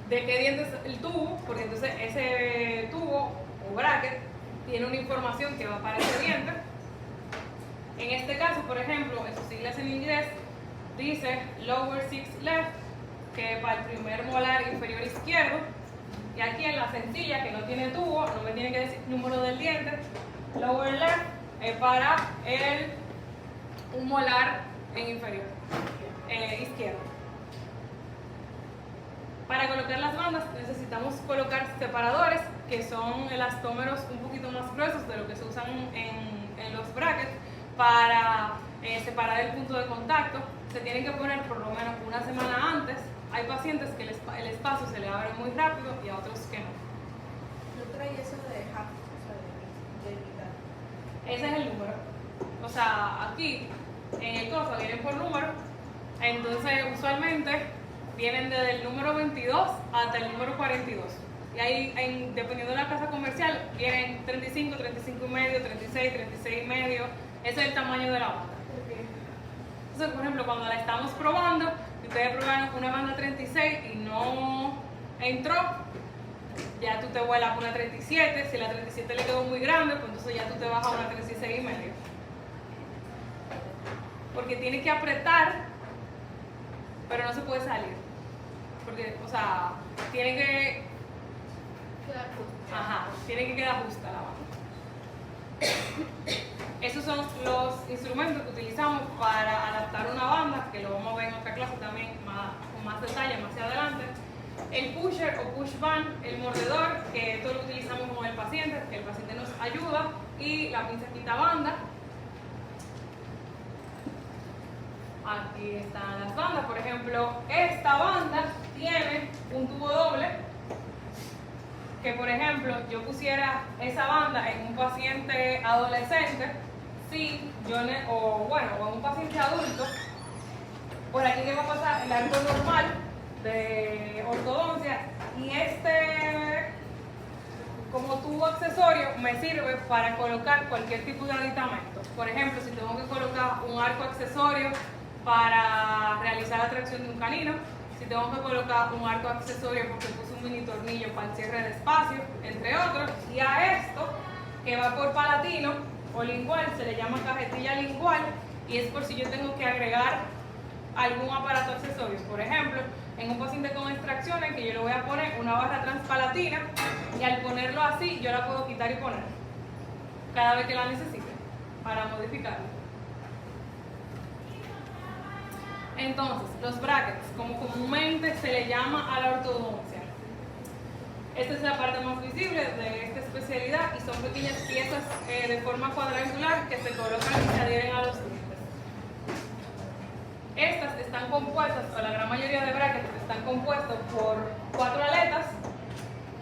de qué diente es el tubo, porque entonces ese tubo o bracket tiene una información que va para ese diente. En este caso, por ejemplo, en sus siglas en inglés, dice lower six left, que para el primer molar inferior izquierdo, y aquí en la sencilla, que no tiene tubo, no me tiene que decir número del diente, lower left es para un molar en inferior, izquierdo. Para colocar las bandas necesitamos colocar separadores, que son elastómeros un poquito más gruesos de lo que se usan en los brackets, para separar el punto de contacto. Se tienen que poner por lo menos una semana antes. Hay pacientes que el espacio se le abre muy rápido y a otros que no. Yo traía eso de half, o sea, de mitad. Ese es el número. O sea, aquí en el coso vienen por número. Entonces, usualmente vienen desde el número 22 hasta el número 42. Y ahí, dependiendo de la casa comercial, vienen 35, 35 y medio, 36, 36 y medio. Ese es el tamaño de la banda. Entonces, por ejemplo, cuando la estamos probando, ustedes probaron una banda 36 y no entró, ya tú te vuelas a una 37. Si la 37 le quedó muy grande, pues entonces ya tú te vas a una 36 y medio. Porque tiene que apretar, pero no se puede salir. Porque, o sea, tiene que Quedar justo. Ajá, tiene que quedar justa la banda. Esos son los instrumentos que utilizamos para adaptar una banda, que lo vamos a ver en otra clase también con más detalle más hacia adelante. El pusher o push band, el mordedor, que esto lo utilizamos con el paciente, que el paciente nos ayuda, y la pinza quita banda. Aquí están las bandas, por ejemplo, esta banda tiene un tubo doble, que por ejemplo yo pusiera esa banda en un paciente adolescente, o en un paciente adulto, por aquí que va a pasar el arco normal de ortodoncia, y como tubo accesorio me sirve para colocar cualquier tipo de aditamento. Por ejemplo, si tengo que colocar un arco accesorio para realizar la tracción de un canino, si tengo que colocar un arco accesorio porque puse un mini tornillo para el cierre de espacio, entre otros, y a esto que va por palatino o lingual, se le llama cajetilla lingual, y es por si yo tengo que agregar algún aparato accesorio. Por ejemplo, en un paciente con extracciones, que yo le voy a poner una barra transpalatina, y al ponerlo así yo la puedo quitar y poner cada vez que la necesite para modificarlo. Entonces, los brackets, como comúnmente se le llama a la ortodoncia. Esta es la parte más visible de esta especialidad, y son pequeñas piezas de forma cuadrangular que se colocan y se adhieren a los dientes. Estas están compuestas, o la gran mayoría de brackets están compuestos por 4 aletas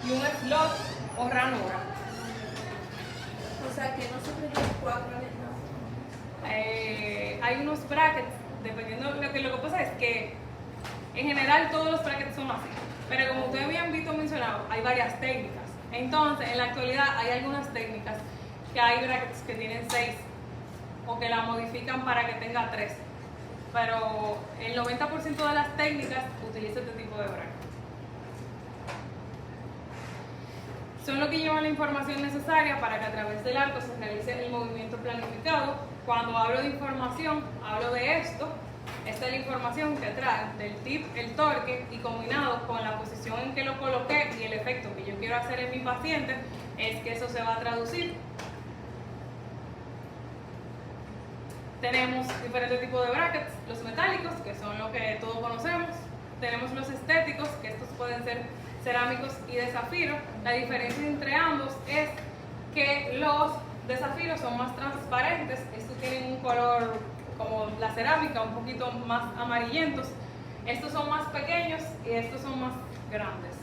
y un slot o ranura. O sea, que no se tienen 4 aletas. Hay unos brackets, dependiendo, lo que pasa es que en general todos los brackets son así, pero como ustedes habían visto mencionado, hay varias técnicas. Entonces, en la actualidad hay algunas técnicas que hay brackets que tienen 6 o que la modifican para que tenga 3, pero el 90% de las técnicas utiliza este tipo de brackets. Son los que llevan la información necesaria para que a través del arco se realice el movimiento planificado. Cuando hablo de información, hablo de esto. Esta es la información que trae del tip, el torque, y combinado con la posición en que lo coloqué y el efecto que yo quiero hacer en mi paciente, es que eso se va a traducir. Tenemos diferentes tipos de brackets, los metálicos, que son lo que todos conocemos. Tenemos los estéticos, que estos pueden ser cerámicos y de zafiro. La diferencia entre ambos es que los de zafiro son más transparentes, estos tienen un color como la cerámica, un poquito más amarillentos. Estos son más pequeños y estos son más grandes.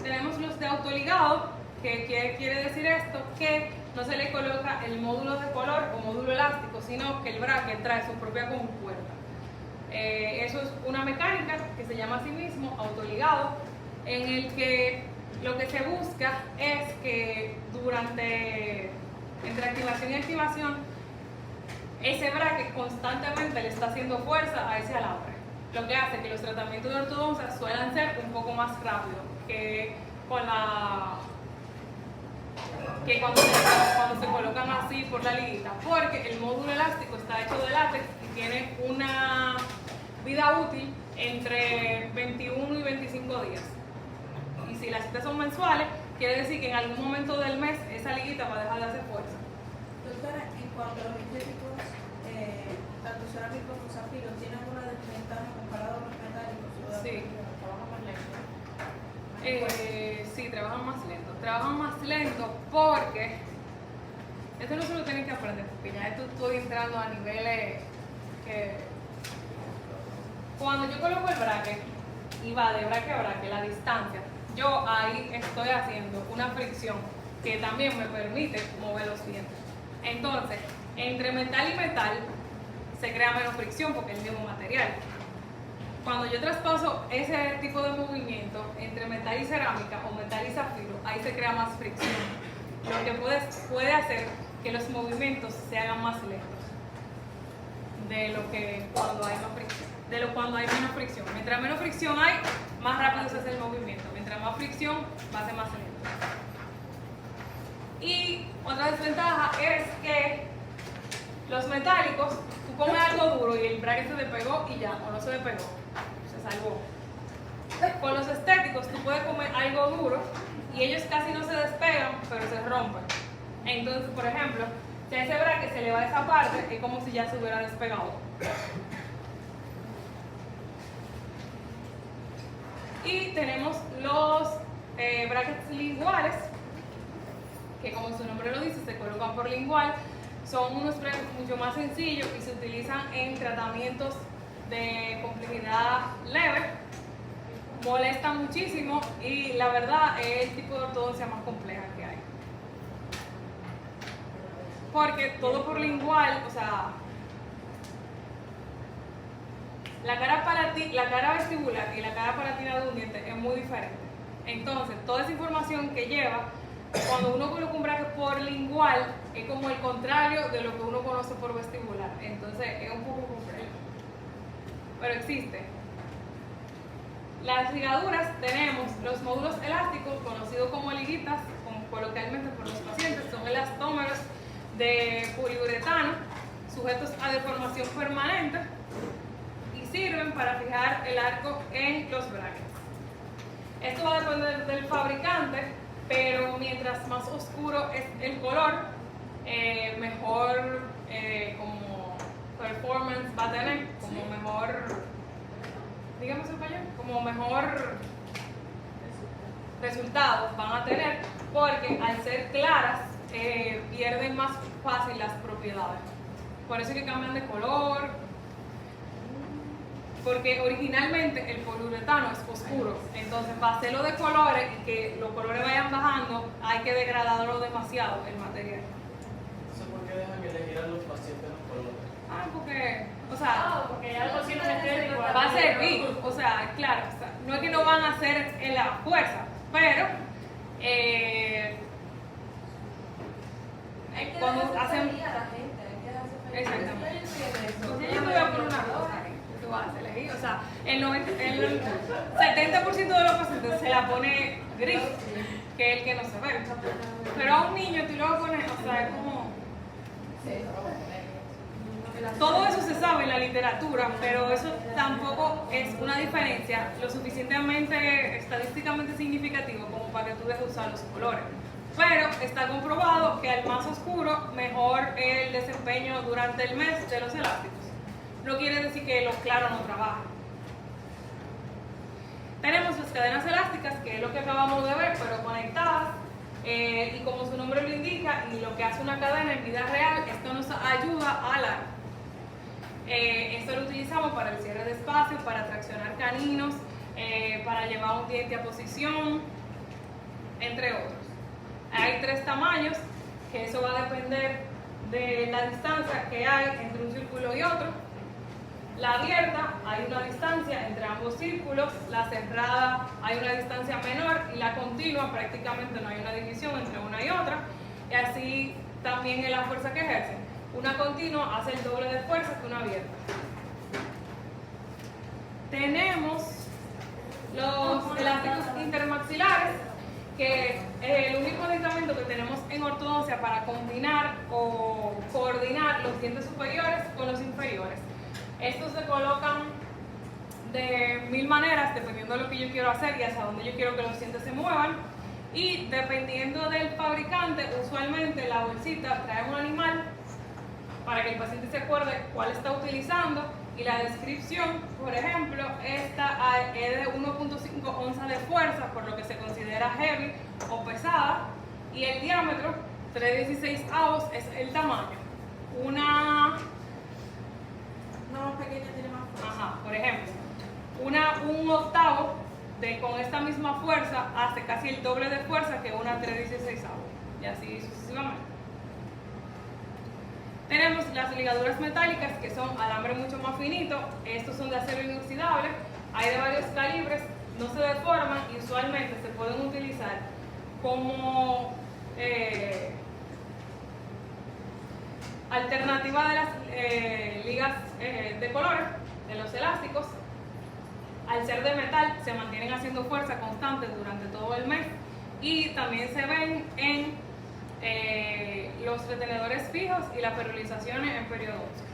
Tenemos los de autoligado, que quiere decir esto, que no se le coloca el módulo de color o módulo elástico, sino que el bracket trae su propia compuerta. Eso es una mecánica que se llama a sí mismo autoligado, en el que lo que se busca es que entre activación y activación, ese bracket constantemente le está haciendo fuerza a ese alambre, lo que hace que los tratamientos de ortodoncia suelen ser un poco más rápidos que cuando se colocan así por la liguita, porque el módulo elástico está hecho de látex y tiene una vida útil entre 21 y 25 días. Y si las citas son mensuales, quiere decir que en algún momento del mes esa liguita va a dejar de hacer fuerza. Doctora, en cuanto a los estéticos, tanto cerámicos como zafiros, ¿tienen alguna desventaja comparado a los metálicos? Sí. Trabaja más lento. Sí, trabajan más lento. Trabajan más lento porque esto no se lo tienen que aprender, porque ya esto estoy entrando a niveles que cuando yo coloco el bracket y va de bracket a bracket, la distancia, yo ahí estoy haciendo una fricción que también me permite mover los dientes. Entonces, entre metal y metal se crea menos fricción porque es el mismo material. Cuando yo traspaso ese tipo de movimiento entre metal y cerámica o metal y zafiro, ahí se crea más fricción, lo que puede hacer que los movimientos se hagan más lentos de lo que cuando hay más fricción, cuando hay menos fricción. Mientras menos fricción hay, más rápido se hace el movimiento. Mientras más fricción, va a ser más lento. Y otra desventaja es que los metálicos, tú comes algo duro y el bracket se despegó y ya, o no se despegó, se salvó. Con los estéticos, tú puedes comer algo duro y ellos casi no se despegan, pero se rompen. Entonces, por ejemplo, si a ese bracket se le va esa parte, es como si ya se hubiera despegado. Y tenemos los brackets linguales, que como su nombre lo dice, se colocan por lingual. Son unos brackets mucho más sencillos y se utilizan en tratamientos de complejidad leve. Molestan muchísimo y la verdad es el tipo de ortodoncia más compleja que hay. Porque todo por lingual, o sea, la cara vestibular y la cara palatina de un diente es muy diferente. Entonces, toda esa información que lleva, cuando uno coloca un bracket por lingual, es como el contrario de lo que uno conoce por vestibular. Entonces, es un poco complejo. Pero existe. Las ligaduras tenemos los módulos elásticos, conocidos como liguitas, coloquialmente por los pacientes, son elastómeros de poliuretano, sujetos a deformación permanente, y sirven para fijar el arco en los brackets. Esto va a depender del fabricante, pero mientras más oscuro es el color, mejor como performance va a tener, como mejor, dígame su español, como mejor resultados van a tener, porque al ser claras pierden más fácil las propiedades. Por eso es que cambian de color, porque originalmente el poliuretano es oscuro. Entonces, para hacerlo de colores y que los colores vayan bajando, hay que degradarlo demasiado el material. Entonces, ¿por qué dejan que elegir a los pacientes los colores? Porque O sea, porque ya lo tienen estético. va a servir, o sea, claro, o sea, no es que no van a hacer en la fuerza, pero Hay que cuando darse hacen... feliz a la gente, hay que darse feliz. Exactamente. Eso. Yo te voy a poner una cosa, tú vas a elegir, o sea, el 70% de los pacientes se la pone gris, que es el que no se ve, pero a un niño tú lo vas a poner, o sea, es como... Todo eso se sabe en la literatura, pero eso tampoco es una diferencia lo suficientemente estadísticamente significativo como para que tú dejes usar los colores. Pero está comprobado que al más oscuro, mejor el desempeño durante el mes de los elásticos. No quiere decir que los claros no trabajan. Tenemos las cadenas elásticas, que es lo que acabamos de ver, pero conectadas. Y como su nombre lo indica, y lo que hace una cadena en vida real, esto nos ayuda a la... esto lo utilizamos para el cierre de espacio, para traccionar caninos, para llevar un diente a posición, entre otros. Hay 3 tamaños, que eso va a depender de la distancia que hay entre un círculo y otro. La abierta, hay una distancia entre ambos círculos. La cerrada, hay una distancia menor. Y la continua, prácticamente no hay una división entre una y otra. Y así también es la fuerza que ejercen. Una continua hace el doble de fuerza que una abierta. Tenemos los elásticos intermaxilares, que es el único aditamiento que tenemos en ortodoncia para combinar o coordinar los dientes superiores con los inferiores. Estos se colocan de 1000 maneras, dependiendo de lo que yo quiero hacer y hacia dónde yo quiero que los dientes se muevan. Y dependiendo del fabricante, usualmente la bolsita trae un animal para que el paciente se acuerde cuál está utilizando, y la descripción, por ejemplo, esta es de 1.5 onzas de fuerza, por lo que se considera heavy o pesada, y el diámetro, 3/16 avos, es el tamaño. Una más pequeña tiene más fuerza. Ajá, por ejemplo, un octavo con esta misma fuerza hace casi el doble de fuerza que una 3/16 avos, y así sucesivamente. Tenemos las ligaduras metálicas, que son alambre mucho más finito. Estos son de acero inoxidable, hay de varios calibres, no se deforman y usualmente se pueden utilizar como alternativa de las ligas de colores, de los elásticos. Al ser de metal, se mantienen haciendo fuerza constante durante todo el mes, y también se ven en los retenedores fijos y las perolizaciones en periodo óseo.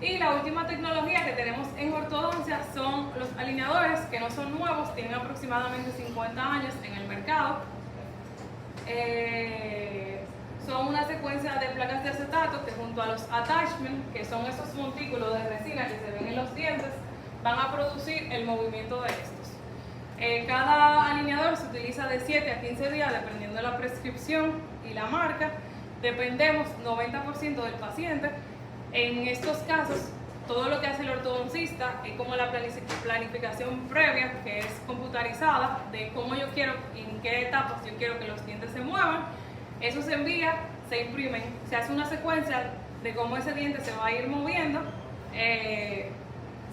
Y la última tecnología que tenemos en ortodoncia son los alineadores, que no son nuevos, tienen aproximadamente 50 años en el mercado. Son una secuencia de placas de acetato que, junto a los attachments, que son esos montículos de resina que se ven en los dientes, van a producir el movimiento de estos. Cada alineador se utiliza de 7 a 15 días dependiendo de la prescripción y la marca. Dependemos 90% del paciente. En estos casos, todo lo que hace el ortodoncista es como la planificación previa, que es computarizada, de cómo yo quiero y en qué etapas yo quiero que los dientes se muevan. Eso se envía, se imprimen, se hace una secuencia de cómo ese diente se va a ir moviendo.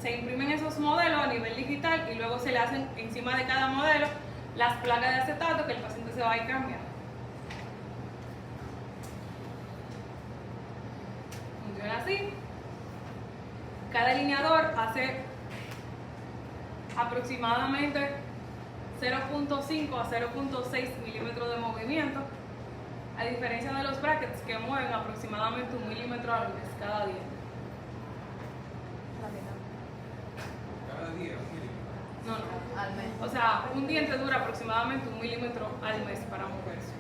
Se imprimen esos modelos a nivel digital y luego se le hacen encima de cada modelo las placas de acetato que el paciente se va a ir cambiando. Funciona así. Cada alineador hace aproximadamente 0.5 a 0.6 milímetros de movimiento, a diferencia de los brackets, que mueven aproximadamente 1 milímetro al mes cada día. No, no. Al mes. O sea, un diente dura aproximadamente 1 milímetro al mes para moverse.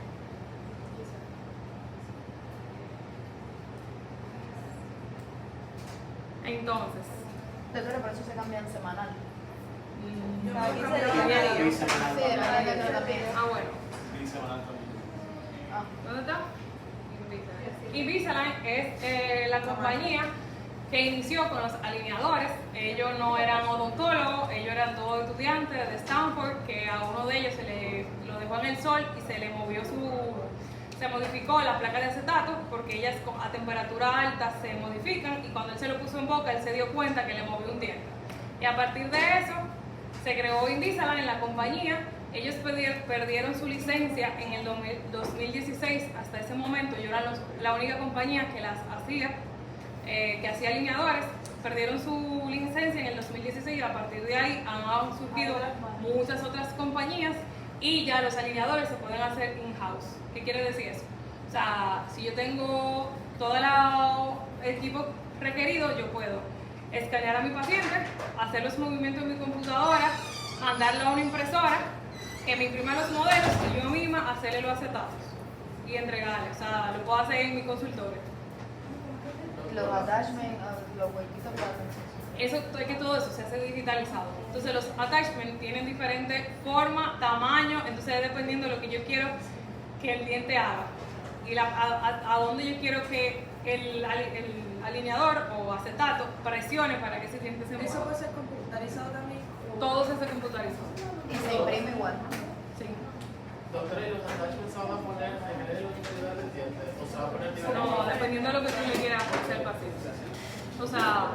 Entonces, Doctora, por eso se cambian semanal. Yo Cada me 15 cambié días. la Sí, semanal. Sí, depende del tratamiento. ah, bueno. Ah. ¿Dónde está? Invisalign es la compañía que inició con los alineadores. Ellos no eran odontólogos, ellos eran todos estudiantes de Stanford, que a uno de ellos se le lo dejó en el sol y se le movió se modificó la placa de acetato porque ellas a temperatura alta se modifican y cuando él se lo puso en boca él se dio cuenta que le movió un diente. Y a partir de eso se creó Invisalign en la compañía. Ellos perdieron su licencia en el 2016. Hasta ese momento yo era la única compañía que las hacía, que hacía alineadores. Perdieron su licencia en el 2016 y a partir de ahí han surgido muchas otras compañías y ya los alineadores se pueden hacer in-house. ¿Qué quiere decir eso? O sea, si yo tengo todo el equipo requerido, yo puedo escanear a mi paciente, hacer los movimientos en mi computadora, mandarlo a una impresora, que me imprima los modelos y yo misma hacerle los acetatos y entregarle. O sea, lo puedo hacer en mi consultorio. Los attachments, los huequitos para Eso es que todo eso se hace digitalizado. Entonces los attachments tienen diferente forma, tamaño, entonces dependiendo de lo que yo quiero que el diente haga y a dónde yo quiero que el alineador o acetato presione para que ese diente se mueva. ¿Eso puede ser computarizado también? Todo se hace computarizado. y se imprime igual. Sí. Doctora, ¿y los attachments se van a poner en el nivel del diente? ¿O se va a poner No, dependiendo de lo que tú le quieras hacer al paciente. O sea,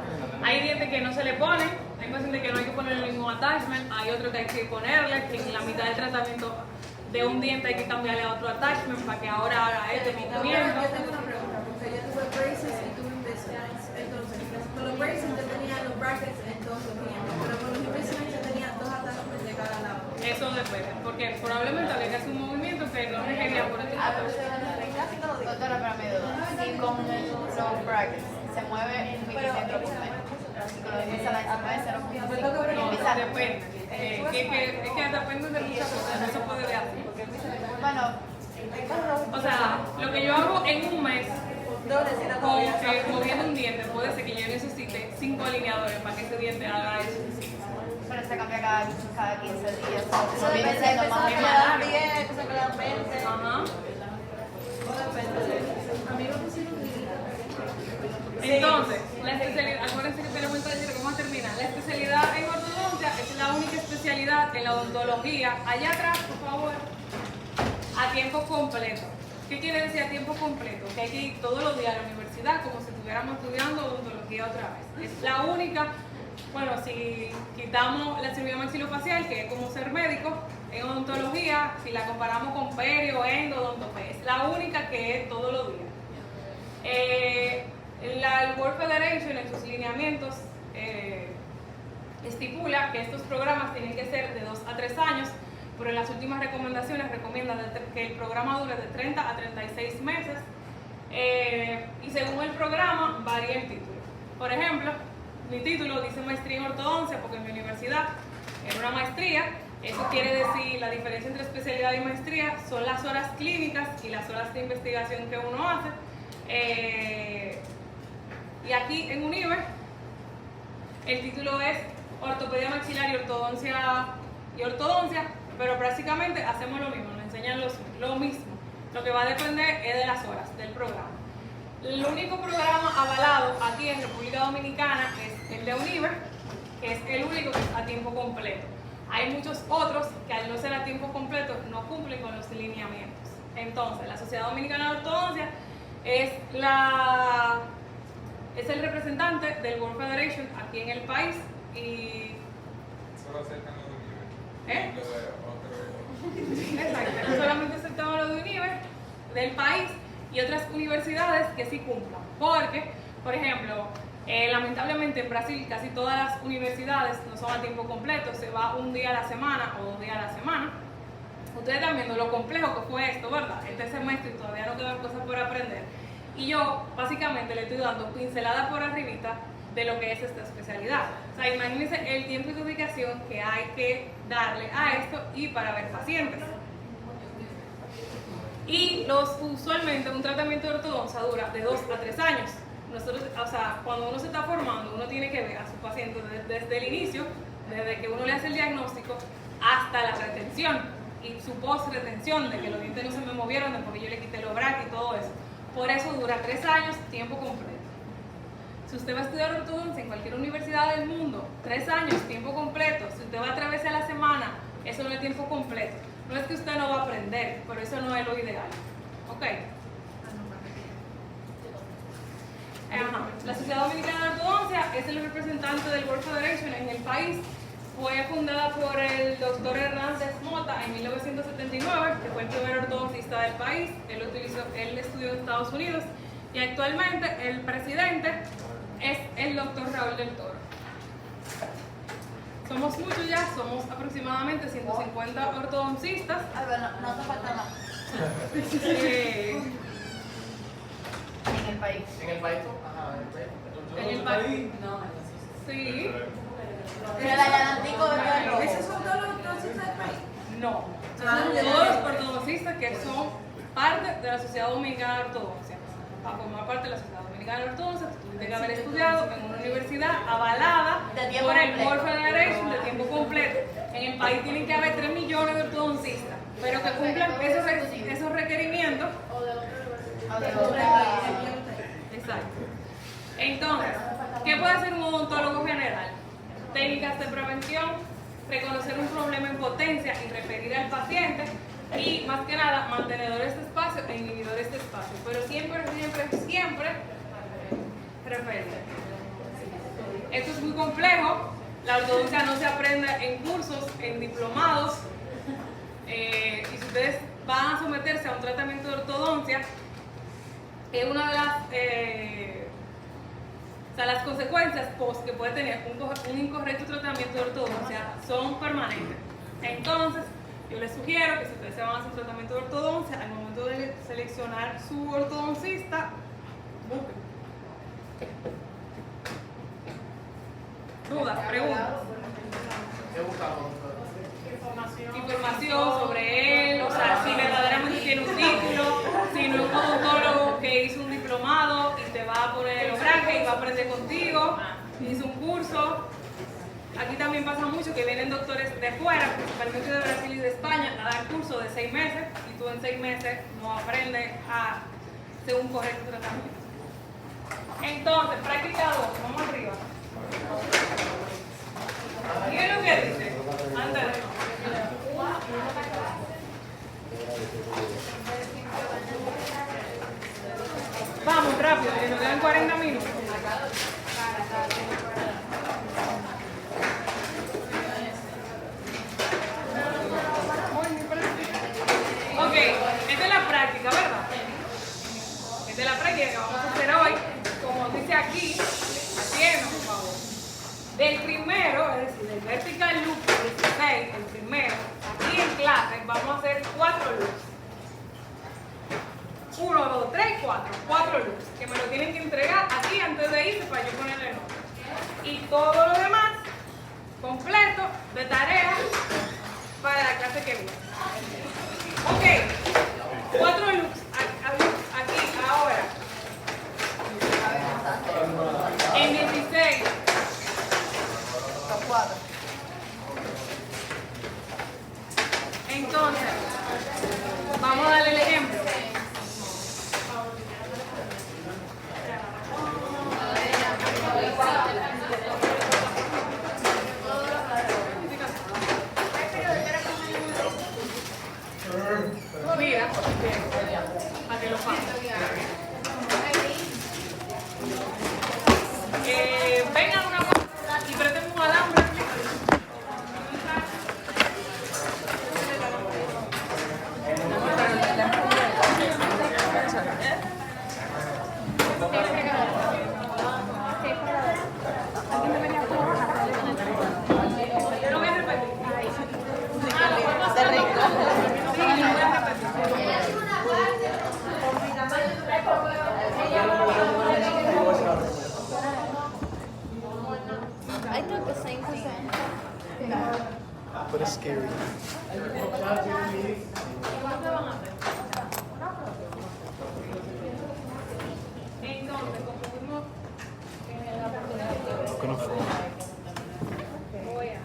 hay dientes que no se le ponen, hay pacientes que no hay que ponerle ningún attachment, hay otros que hay que ponerle, que en la mitad del tratamiento de un diente hay que cambiarle a otro attachment para que ahora haga este movimiento. Yo tengo una pregunta, porque yo tuve braces y tuve Invisalign. Entonces, con los braces yo tenía los brackets en todos los dientes, pero con los Invisalign yo tenía 2 attachments de cada lado. Eso depende, porque probablemente había que hacer un movimiento que no requería por este attachment. Doctora, pero me duda. Si con los brackets se mueve un milímetro por mes, y con los Invisalign se mueve 0.5. No, depende. Es que depende de muchas cosas, no se puede ver así. Bueno, O sea, lo que yo hago en un mes moviendo un diente, puede ser que yo necesite 5 alineadores para que ese diente haga eso. pero se cambia cada 15 días. Eso viene depende, siendo más o empezó menos. a quedar 10, empezó a quedar 20. Ajá. A mí me pusieron Entonces, la especialidad, acuérdense que tenemos un taller, ¿cómo termina? La especialidad en ortodoncia es la única especialidad en la odontología, allá atrás, por favor, a tiempo completo. ¿Qué quiere decir a tiempo completo? Que hay que ir todos los días a la universidad como si estuviéramos estudiando odontología otra vez. Es la única, bueno, si quitamos la cirugía maxilofacial, que es como ser médico, en odontología, si la comparamos con perio, endo, odontope, es la única que es todos los días. El World Federation en sus lineamientos estipula que estos programas tienen que ser de 2 a 3 años, pero en las últimas recomendaciones recomienda que el programa dure de 30 a 36 meses y según el programa varía el título. Por ejemplo, mi título dice maestría en ortodoncia porque en mi universidad era una maestría. Eso quiere decir, la diferencia entre especialidad y maestría son las horas clínicas y las horas de investigación que uno hace. Y aquí en UNIVE el título es ortopedia maxilar y ortodoncia, pero prácticamente hacemos lo mismo, nos enseñan lo mismo. Lo que va a depender es de las horas del programa. El único programa avalado aquí en República Dominicana es el de UNIVE, que es el único que es a tiempo completo. Hay muchos otros que al no ser a tiempo completo no cumplen con los lineamientos. Entonces, la Sociedad Dominicana de Ortodoncia es el representante del World Federation aquí en el país y... Solo acercan los universos. Exacto, no solamente aceptamos los de UNIVE del país y otras universidades que sí cumplan. Porque, por ejemplo, lamentablemente en Brasil casi todas las universidades no son a tiempo completo, se va un día a la semana o 2 días a la semana. Ustedes están viendo lo complejo que fue esto, ¿verdad? Este semestre y todavía no quedan cosas por aprender. Y yo básicamente le estoy dando pincelada por arribita de lo que es esta especialidad. O sea, imagínense el tiempo y dedicación que hay que darle a esto y para ver pacientes. Y usualmente un tratamiento de ortodoncia dura de 2 a 3 años. Nosotros, o sea, cuando uno se está formando, uno tiene que ver a su paciente desde el inicio, desde que uno le hace el diagnóstico hasta la retención y su post-retención, de que los dientes no se me movieron, de porque yo le quité los brackets y todo eso. Por eso dura 3 años, tiempo completo. Si usted va a estudiar ortodoncia en cualquier universidad del mundo, 3 años, tiempo completo. Si usted va a través de la semana, eso no es tiempo completo. No es que usted no va a aprender, pero eso no es lo ideal. ¿Ok? Ok. La Sociedad Dominicana de Ortodoncia es el representante del World Federation en el país. Fue fundada por el doctor Hernández Mota en 1979, que fue el primer ortodoncista del país. Él estudió en Estados Unidos y actualmente el presidente es el doctor Raúl del Toro. Somos muchos ya, somos aproximadamente 150 ortodoncistas. A ver, no te falta más. En el país. En el país, ajá, En el país. Sí. Pero el Atlántico es rojo. ¿Esos son todos los ortodoncistas del país? No. Son todos los ortodoncistas que son parte de la Sociedad Dominicana de Ortodoncia. Para formar parte de la Sociedad Dominicana de Ortodoncia, tú tienes que haber estudiado en una universidad avalada por el World Federation de tiempo completo. En el país tienen que haber 3 millones de ortodoncistas, pero que cumplan esos requerimientos. Exacto. Entonces, ¿qué puede hacer un odontólogo general? Técnicas de prevención, reconocer un problema en potencia y referir al paciente, y más que nada mantenedores de espacio e inhibidores de espacio, pero siempre referir. Esto es muy complejo. La ortodoncia no se aprende en cursos, en diplomados, y si ustedes van a someterse a un tratamiento de ortodoncia, es una de las consecuencias que puede tener un incorrecto tratamiento de ortodoncia son permanentes. Entonces, yo les sugiero que si ustedes se van a hacer un tratamiento de ortodoncia, al momento de seleccionar su ortodoncista, busquen. Dudas, preguntas. ¿Qué buscamos? Información sobre él, o sea, si verdaderamente tiene un título, si no es un odontólogo que hizo un diplomado y te va a poner el obraje y va a aprender contigo, hizo un curso. Aquí también pasa mucho que vienen doctores de fuera, principalmente de Brasil y de España, a dar curso de 6 meses y tú en 6 meses no aprendes a hacer un correcto tratamiento. Entonces, práctica 2, vamos arriba. ¿Qué es lo que dice? Antes de vamos rápido, que nos quedan 40 minutos. Ok, esta es la práctica, ¿verdad? Esta es la práctica que vamos a hacer hoy. Como dice aquí, atiendan, por favor. Del primero, es decir, del vertical loop 16, el primero, aquí en clase vamos a hacer 4 loops. 1, 2, 3, 4 loops, que me lo tienen que entregar aquí antes de irse para yo ponerle nota. Y todo lo demás, completo, de tarea, para la clase que viene. Ok, 4 loops, aquí, ahora. En 16. Los 4. Entonces, vamos a darle el ejemplo. Mira, para que lo pasen. Vengan una cosa y préstenme un alambre. Lo voy a repetir. Sí, lo voy a repetir. I took the same thing. But it's scary. Entonces, como fuimos en la oportunidad, voy a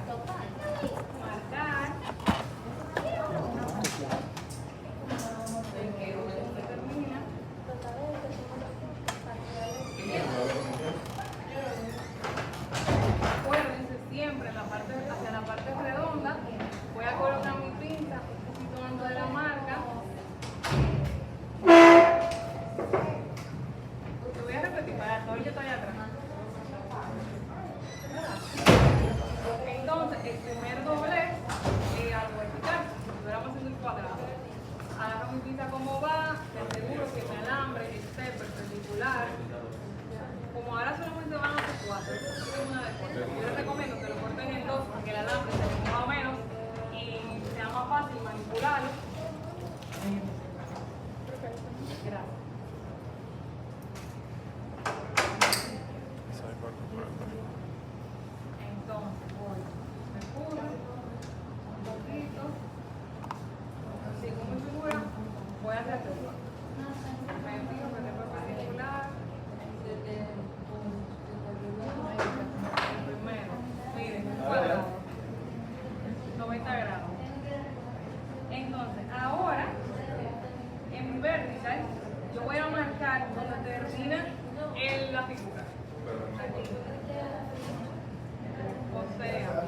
marcar en que se termina. Acuérdense siempre en la parte, hacia la parte redonda, voy a colocar mi pinza un poquito antes de la marca. primer doblez a lo vertical, como si estuviéramos haciendo el cuadrado. Agarro mi pinza como va, me aseguro que mi alambre esté perpendicular. Como ahora solamente van a hacer 4, una de 4. Yo les recomiendo que lo corten en 2 para que el alambre se le mueva menos y sea más fácil manipularlo. Gracias. Entonces voy, me cubro un poquito, sigo mi figura, voy hacia arriba. Me fijo que esté perpendicular. El primero, miren, cuadrado, 90 grados. Entonces, ahora, en mi vertical, yo voy a marcar donde termina la figura. Aquí. O sea,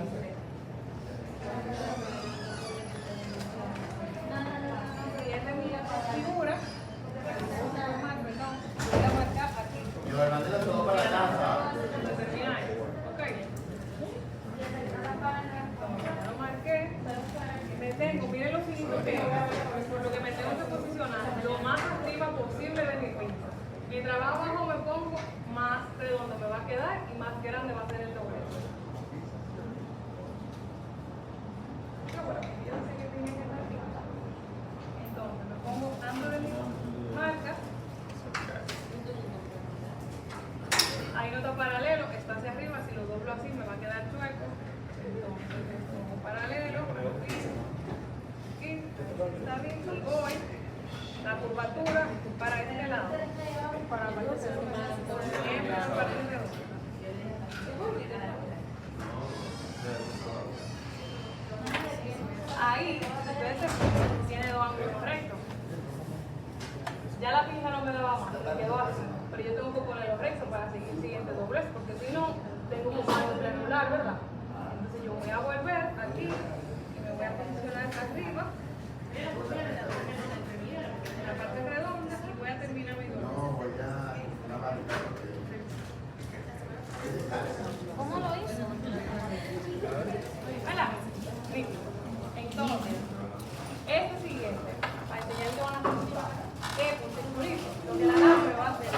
si esta es mi figura, voy a marcar aquí. Y Bernadette todo para la casa. Donde termina ahí. Ok. Ya lo marqué. Me tengo, miren lo finito que es, por lo que me tengo que posicionar lo más arriba posible de mi pinza. Mientras más abajo me pongo, más redondo me va a quedar y más grande va a ser el doblez. Yo sé que tiene que estar aquí. Entonces me pongo dando de mi marca. Ahí no está paralelo, está hacia arriba, si lo doblo así me va a quedar chueco. Entonces le pongo paralelo, aquí, está bien, y voy la curvatura para este lado, para la parte redonda. Ahí, ustedes se fijan, tiene dos ángulos rectos. Ya la pinza no me daba más, me quedó así. Pero yo tengo que ponerlo recto para seguir el siguiente doblez, porque si no, tengo un ángulo angular, ¿verdad? Entonces yo voy a volver aquí y me voy a posicionar acá arriba, en la parte redonda, y voy a terminar mi doblez. No, voy a una marca. ¿Cómo lo hizo? ¿Verdad? Listo. Entonces, este siguiente, para enseñar que van a hacer, es un circulito, lo que el alambre va a hacer.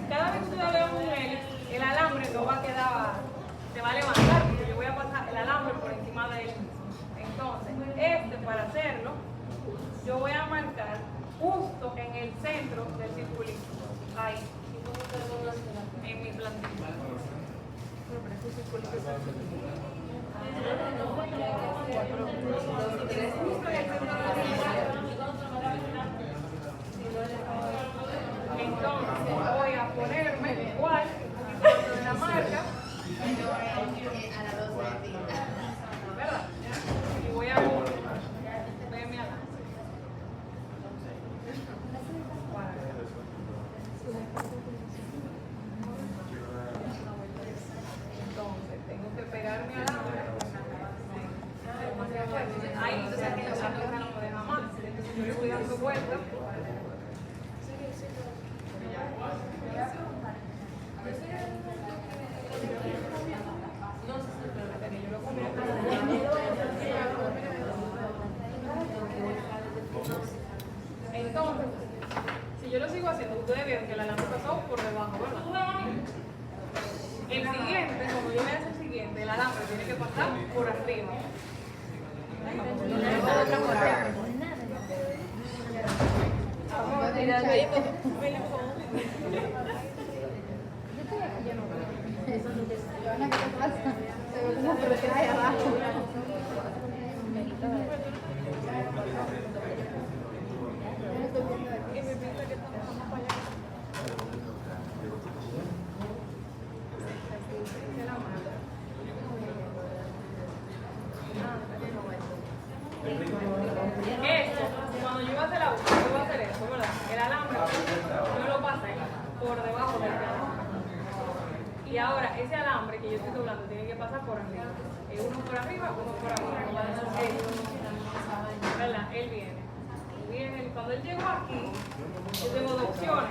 Cada vez que ustedes vean un L, el alambre no va a quedar, se va a levantar, porque yo voy a pasar el alambre por encima de él mismo. Entonces, para hacerlo, yo voy a marcar justo en el centro del circulito, ahí, en mi plantilla. Entonces voy a ponerme igual de la marca, ¿verdad? Y voy a ver mi alambre. Entonces tengo que pegar mi alambre. Ahí entonces aquí la pinza no me deja más. Yo le voy dando vueltas. Entonces, si yo lo sigo haciendo, ustedes vieron que el alambre pasó por debajo, ¿verdad? El siguiente, como yo voy a hacer el siguiente, el alambre tiene que pasar por arriba. Esto, cuando yo iba a hacer la boca, yo voy a hacer esto, ¿verdad? El alambre, yo lo pasé por debajo del alambre. Y ahora, ese alambre que yo estoy doblando tiene que pasar por arriba. Uno por arriba, uno por abajo. ¿Verdad? Él viene. Cuando él llegó aquí, yo tengo dos opciones.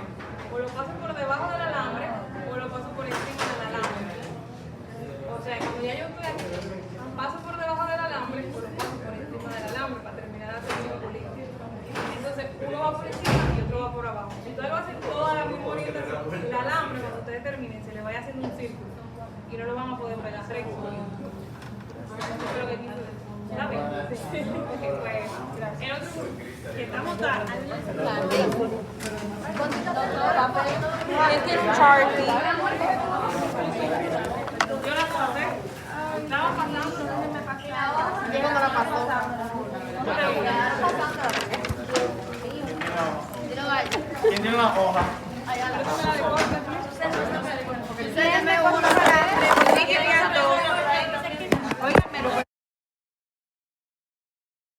O lo paso por debajo del alambre, o lo paso por encima del alambre. y no lo van a poder pegar recto. Eso es lo que quiso decir. ¿Sabes? Porque pues, el otro que estamos tarde. ¿Quién tiene un Sharpie? Yo la pasé. Estaba pasando, no me pasé. Yo no la pasó. ¿Quién tiene una hoja? Allá la